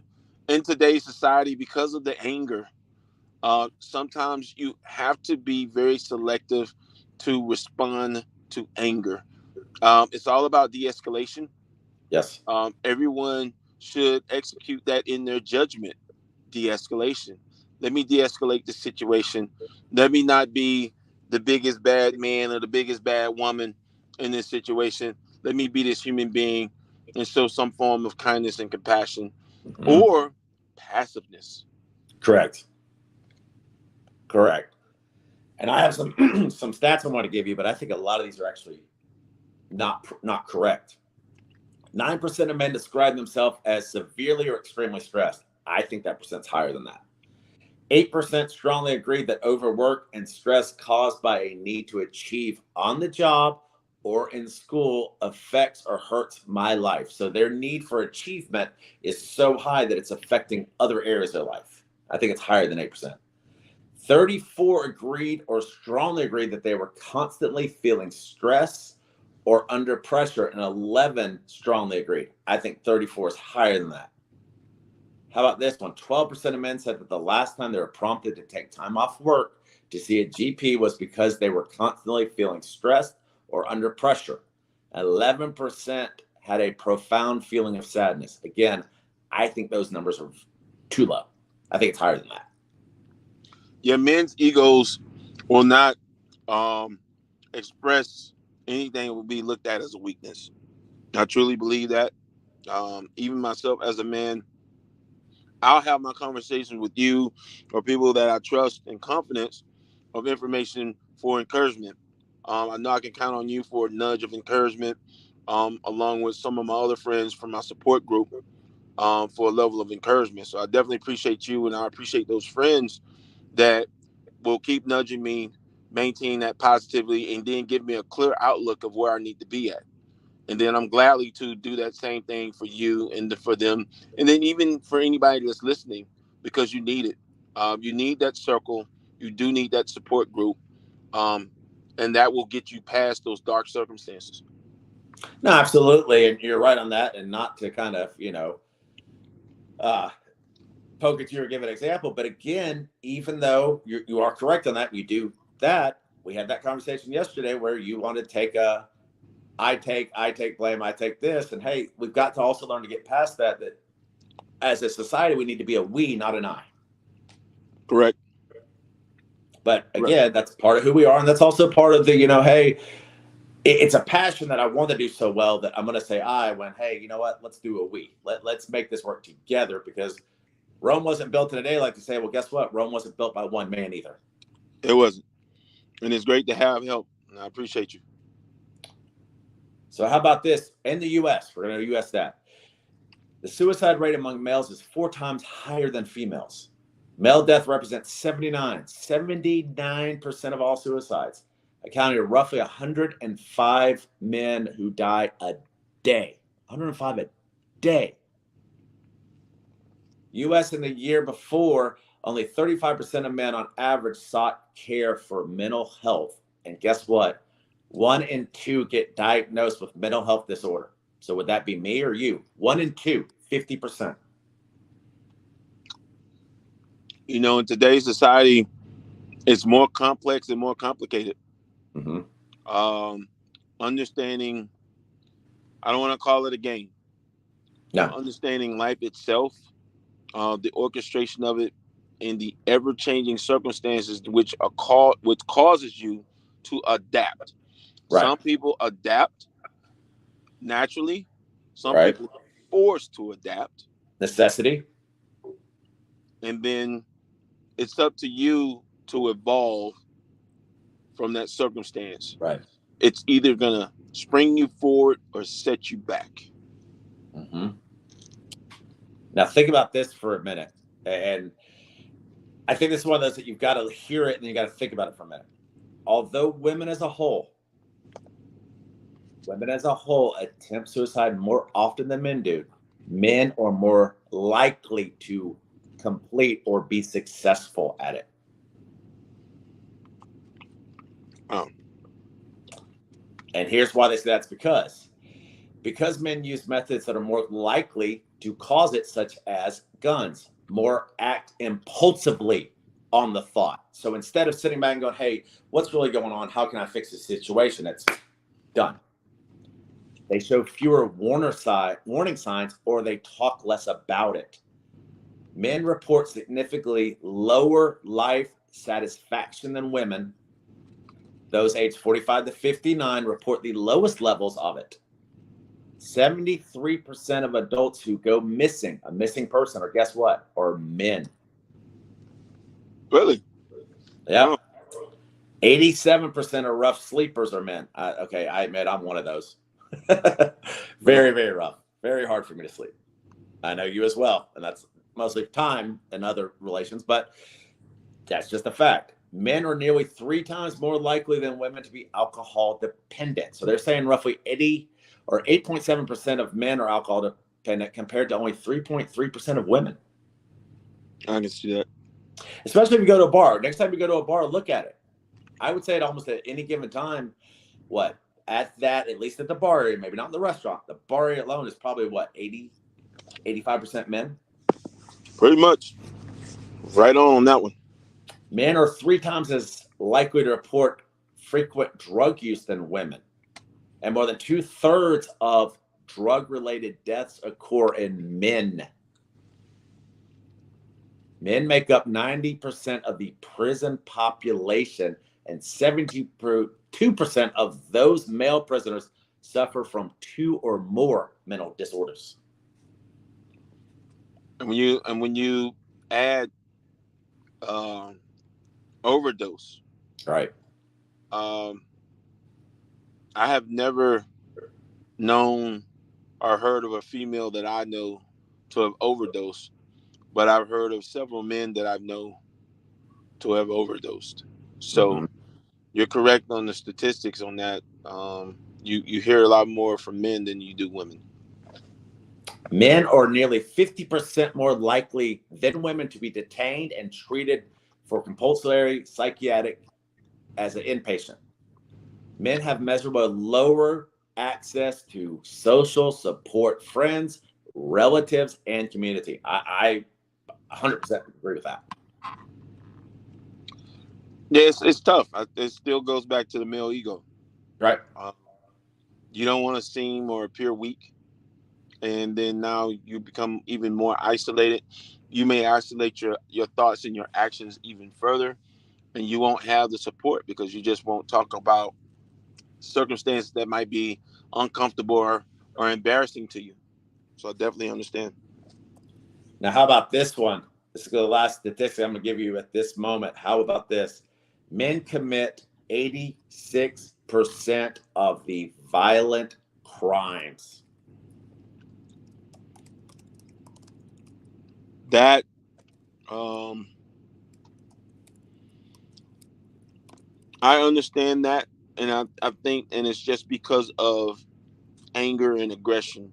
Speaker 2: in today's society, because of the anger, sometimes you have to be very selective to respond to anger. It's all about de escalation.
Speaker 1: Yes.
Speaker 2: Everyone should execute that in their judgment. De-escalation. Let me de-escalate the situation. Let me not be the biggest bad man or the biggest bad woman in this situation. Let me be this human being and show some form of kindness and compassion
Speaker 1: Mm-hmm.
Speaker 2: or passiveness.
Speaker 1: Correct. Correct. And I have some some stats I want to give you, but I think a lot of these are actually not correct. 9% of men describe themselves as severely or extremely stressed. I think that percent's higher than that. 8% strongly agree that overwork and stress caused by a need to achieve on the job or in school affects or hurts my life. So their need for achievement is so high that it's affecting other areas of their life. I think it's higher than 8%. 34 agreed or strongly agreed that they were constantly feeling stress or under pressure, and 11 strongly agreed. I think 34 is higher than that. How about this one? 12% of men said that the last time they were prompted to take time off work to see a GP was because they were constantly feeling stressed or under pressure. 11% had a profound feeling of sadness. Again, I think those numbers are too low. I think it's higher than that.
Speaker 2: Yeah, men's egos will not express anything that will be looked at as a weakness. I truly believe that. Even myself as a man, I'll have my conversations with you or people that I trust and confidence of information for encouragement. I know I can count on you for a nudge of encouragement, along with some of my other friends from my support group, for a level of encouragement. So I definitely appreciate you, and I appreciate those friends that will keep nudging me, maintain that positively, and then give me a clear outlook of where I need to be at. And then I'm gladly to do that same thing for you and for them, and then even for anybody that's listening, because you need it. You need that circle. You do need that support group, and that will get you past those dark circumstances.
Speaker 1: No, absolutely. And you're right on that. And not to kind of, poke at you or give an example. But again, even though you are correct on that, you do that. We had that conversation yesterday where you want to take I take blame, I take this. And hey, we've got to also learn to get past that as a society, we need to be a we, not an I.
Speaker 2: Correct.
Speaker 1: But again, that's part of who we are. And that's also part of the, hey, it's a passion that I want to do so well that I'm going to say I when, hey, you know what? Let's do a we. Let's make this work together, because Rome wasn't built in a day. Like to say, well, guess what? Rome wasn't built by one man either.
Speaker 2: It wasn't. And it's great to have help. And I appreciate you.
Speaker 1: So how about this? In the U.S., we're going to U.S. that. The suicide rate among males is 4 times higher than females. Male death represents 79% of all suicides, accounting to roughly 105 men who die a day. 105 a day. U.S. in the year before, only 35% of men on average sought care for mental health. And guess what? 1 in 2 get diagnosed with mental health disorder. So would that be me or you? 1 in 2, 50%.
Speaker 2: In today's society, it's more complex and more complicated.
Speaker 1: Mm-hmm.
Speaker 2: Understanding, I don't want to call it a game.
Speaker 1: No.
Speaker 2: Understanding life itself, the orchestration of it, and the ever-changing circumstances which causes you to adapt.
Speaker 1: Right.
Speaker 2: Some people adapt naturally. Some
Speaker 1: Right.
Speaker 2: people are forced to adapt.
Speaker 1: Necessity.
Speaker 2: And then it's up to you to evolve from that circumstance.
Speaker 1: Right.
Speaker 2: It's either going to spring you forward or set you back.
Speaker 1: Mm-hmm. Now think about this for a minute. And I think this is one of those that you've got to hear it and you got to think about it for a minute. Although women as a whole attempt suicide more often than men do, men are more likely to complete or be successful at it. And here's why they say that's because men use methods that are more likely to cause it, such as guns, more act impulsively on the thought. So instead of sitting back and going, hey, what's really going on? How can I fix this situation? It's done. They show fewer warning signs, or they talk less about it. Men report significantly lower life satisfaction than women. Those aged 45 to 59 report the lowest levels of it. 73% of adults who go missing, a missing person, or guess what, are men.
Speaker 2: Really?
Speaker 1: Yeah. 87% of rough sleepers are men. Okay, I admit I'm one of those. Very, very rough. Very hard for me to sleep. I know you as well. And that's mostly time and other relations, but that's just a fact. Men are nearly 3 times more likely than women to be alcohol dependent. So they're saying roughly 8.7% of men are alcohol dependent compared to only 3.3% of women.
Speaker 2: I can see that.
Speaker 1: Especially if you go to a bar. Next time you go to a bar, look at it. I would say at almost at any given time, at least at the bar area, maybe not in the restaurant, the bar area alone is probably 85% men.
Speaker 2: Pretty much. Right on that one.
Speaker 1: Men are 3 times as likely to report frequent drug use than women. And more than 2/3 of drug-related deaths occur in men. Men make up 90% of the prison population, and 72% of those male prisoners suffer from 2 or more mental disorders.
Speaker 2: And when you add overdose,
Speaker 1: Right.
Speaker 2: I have never known or heard of a female that I know to have overdosed, but I've heard of several men that I know to have overdosed. So
Speaker 1: Mm-hmm.
Speaker 2: you're correct on the statistics on that. You hear a lot more from men than you do women.
Speaker 1: Men are nearly 50% more likely than women to be detained and treated for compulsory psychiatric as an inpatient. Men have measurable lower access to social support, friends, relatives, and community. I 100% agree with that.
Speaker 2: Yeah, it's tough. It still goes back to the male ego.
Speaker 1: Right.
Speaker 2: You don't want to seem or appear weak, and then now you become even more isolated. You may isolate your thoughts and your actions even further, and you won't have the support because you just won't talk about circumstances that might be uncomfortable or embarrassing to you. So I definitely understand.
Speaker 1: Now, how about this one? This is the last statistic I'm going to give you at this moment. How about this? Men commit 86% of the violent crimes.
Speaker 2: That I understand that, and I think, and it's just because of anger and aggression.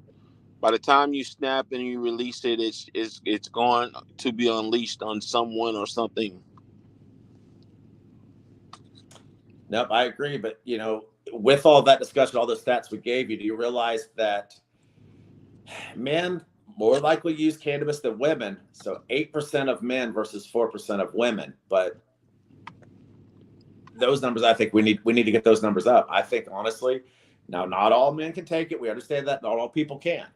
Speaker 2: By the time you snap and you release it, it's going to be unleashed on someone or something.
Speaker 1: Nope, I agree. But, with all that discussion, all the stats we gave you, do you realize that men more likely use cannabis than women? So 8% of men versus 4% of women. But those numbers, I think we need to get those numbers up. I think, honestly, now not all men can take it. We understand that not all people can.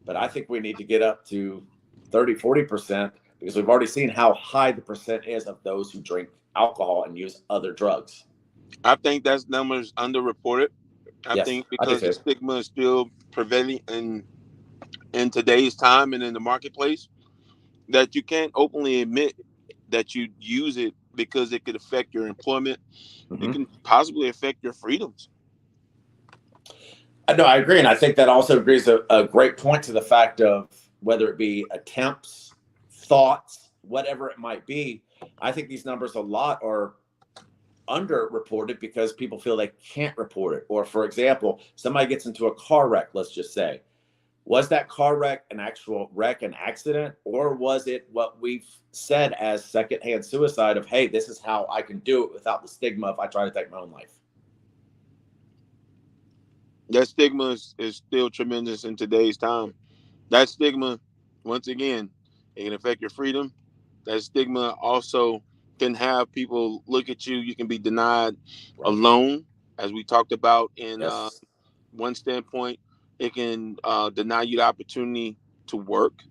Speaker 1: But I think we need to get up to 30-40% because we've already seen how high the percent is of those who drink alcohol and use other drugs.
Speaker 2: I think that's numbers underreported. I
Speaker 1: Yes,
Speaker 2: think
Speaker 1: I do
Speaker 2: because the
Speaker 1: too.
Speaker 2: stigma is still prevailing in today's time and in the marketplace, that you can't openly admit that you use it because it could affect your employment. It
Speaker 1: Mm-hmm.
Speaker 2: can possibly affect your freedoms.
Speaker 1: No, I agree. And I think that also agrees a great point to the fact of whether it be attempts, thoughts, whatever it might be. I think these numbers a lot are underreported because people feel they can't report it. Or, for example, somebody gets into a car wreck, let's just say. Was that car wreck an actual wreck, an accident, or was it what we've said as secondhand suicide of, hey, this is how I can do it without the stigma if I try to take my own life?
Speaker 2: That stigma is still tremendous in today's time. That stigma, once again, it can affect your freedom. That stigma also can have people look at you. You can be denied a
Speaker 1: Right.
Speaker 2: loan, as we talked about in
Speaker 1: Yes.
Speaker 2: one standpoint. It can deny you the opportunity to work.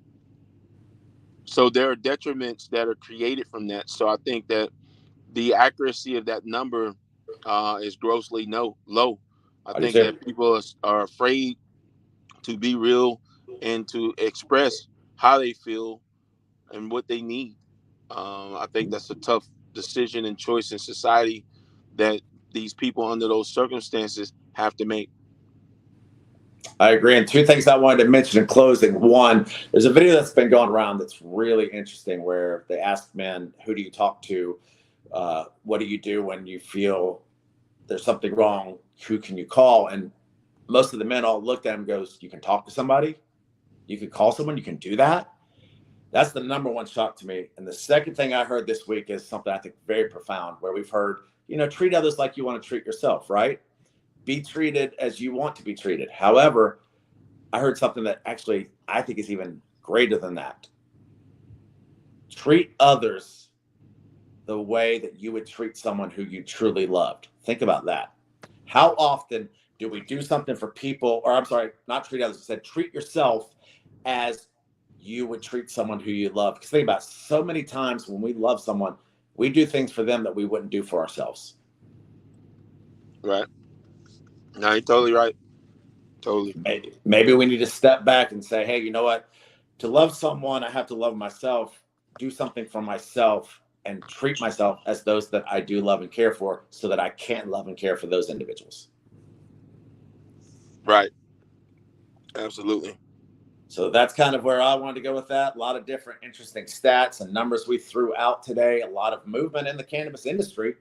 Speaker 2: So there are detriments that are created from that. So I think that the accuracy of that number is grossly low. I
Speaker 1: I do
Speaker 2: think
Speaker 1: too.
Speaker 2: that people are afraid to be real and to express how they feel and what they need. I think that's a tough decision and choice in society that these people under those circumstances have to make.
Speaker 1: I agree. And 2 things I wanted to mention in closing. One, there's a video that's been going around that's really interesting where they ask men, who do you talk to? What do you do when you feel there's something wrong? Who can you call? And most of the men all looked at him and goes, you can talk to somebody? You can call someone? You can do that? That's the number one shock to me. And the second thing I heard this week is something I think very profound, where we've heard, treat others like you want to treat yourself, right? Be treated as you want to be treated. However, I heard something that actually I think is even greater than that. treat others the way that you would treat someone who you truly loved. Think about that. How often do we do something for people, or I'm sorry, not treat others, I said treat yourself as you would treat someone who you love? Because think about it, so many times when we love someone, we do things for them that we wouldn't do for ourselves.
Speaker 2: Right. No, you're totally right. Totally.
Speaker 1: Maybe we need to step back and say, hey, you know what? To love someone, I have to love myself, do something for myself, and treat myself as those that I do love and care for, so that I can love and care for those individuals.
Speaker 2: Right. Absolutely.
Speaker 1: So that's kind of where I wanted to go with that. A lot of different interesting stats and numbers we threw out today, a lot of movement in the cannabis industry.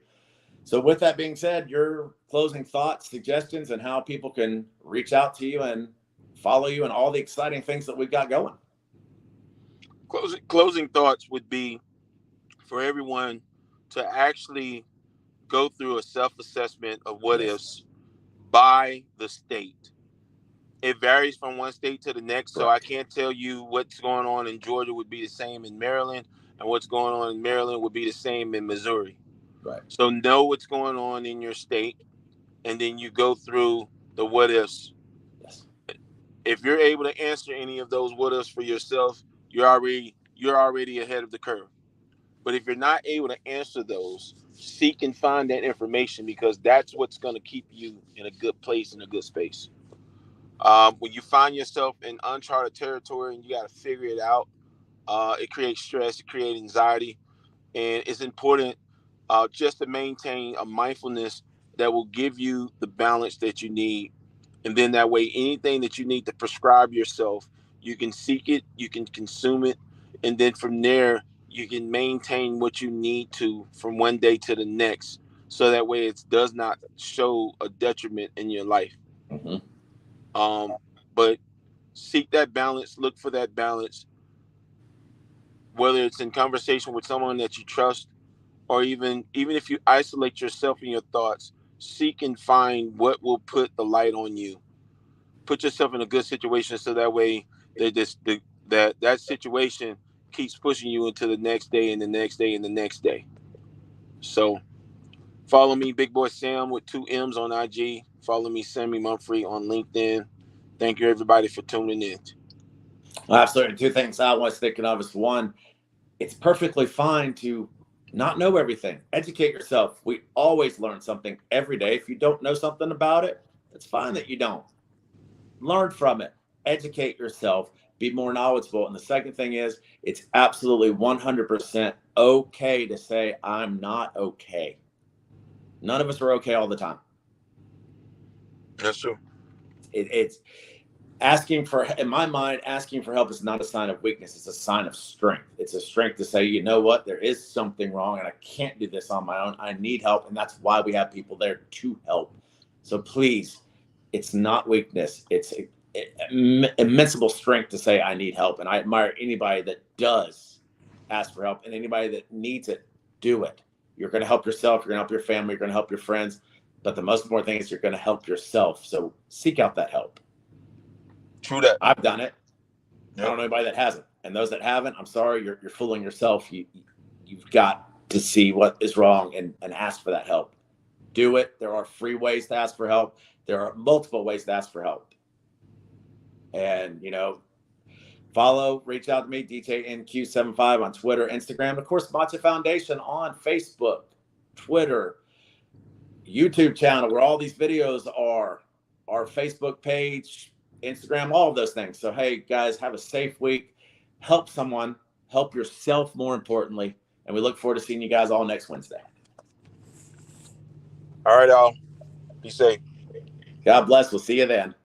Speaker 1: So with that being said, your closing thoughts, suggestions, and how people can reach out to you and follow you and all the exciting things that we've got going.
Speaker 2: Closing thoughts would be for everyone to actually go through a self-assessment of what ifs by the state. It varies from one state to the next, so I can't tell you what's going on in Georgia would be the same in Maryland, and what's going on in Maryland would be the same in Missouri.
Speaker 1: Right.
Speaker 2: So know what's going on in your state, and then you go through the what ifs.
Speaker 1: Yes.
Speaker 2: If you're able to answer any of those what ifs for yourself, you're already ahead of the curve. But if you're not able to answer those, seek and find that information, because that's what's going to keep you in a good place, in a good space. When you find yourself in uncharted territory and you got to figure it out, it creates stress, it creates anxiety, and it's important just to maintain a mindfulness that will give you the balance that you need. And then that way, anything that you need to prescribe yourself, you can seek it, you can consume it, and then from there, you can maintain what you need to from one day to the next. So that way it does not show a detriment in your life.
Speaker 1: Mm-hmm.
Speaker 2: But seek that balance, look for that balance, whether it's in conversation with someone that you trust, or even if you isolate yourself in your thoughts, seek and find what will put the light on you. Put yourself in a good situation, so that way that situation keeps pushing you into the next day and the next day and the next day. So follow me, Big Boy Sam with 2 M's on IG. Follow me, Sammy Mumphrey, on LinkedIn. Thank you, everybody, for tuning in.
Speaker 1: Well, absolutely. 2 things I was thinking of is, one, it's perfectly fine to not know everything. Educate yourself. We always learn something every day. If you don't know something about it, it's fine that you don't. Learn from it. Educate yourself. Be more knowledgeable. And the second thing is, it's absolutely 100% okay to say, I'm not okay. None of us are okay all the time.
Speaker 2: That's true.
Speaker 1: It's asking for, in my mind, asking for help is not a sign of weakness. It's a sign of strength. It's a strength to say, you know what, there is something wrong and I can't do this on my own. I need help. And that's why we have people there to help. So please, it's not weakness. It's immensible strength to say, I need help. And I admire anybody that does ask for help, and anybody that needs it, do it. You're going to help yourself. You're going to help your family. You're going to help your friends. But the most important thing is you're going to help yourself. So seek out that help.
Speaker 2: True that.
Speaker 1: I've done it.
Speaker 2: Yep.
Speaker 1: I don't know anybody that hasn't. And those that haven't, I'm sorry, you're fooling yourself. You've got to see what is wrong and ask for that help. Do it. There are free ways to ask for help. There are multiple ways to ask for help. And, reach out to me, DJNQ75 on Twitter, Instagram. Of course, Matcha Foundation on Facebook, Twitter, YouTube channel, where all these videos are, our Facebook page, Instagram, all of those things. So, hey, guys, have a safe week. Help someone. Help yourself, more importantly. And we look forward to seeing you guys all next Wednesday.
Speaker 2: All right, y'all. Be safe.
Speaker 1: God bless. We'll see you then.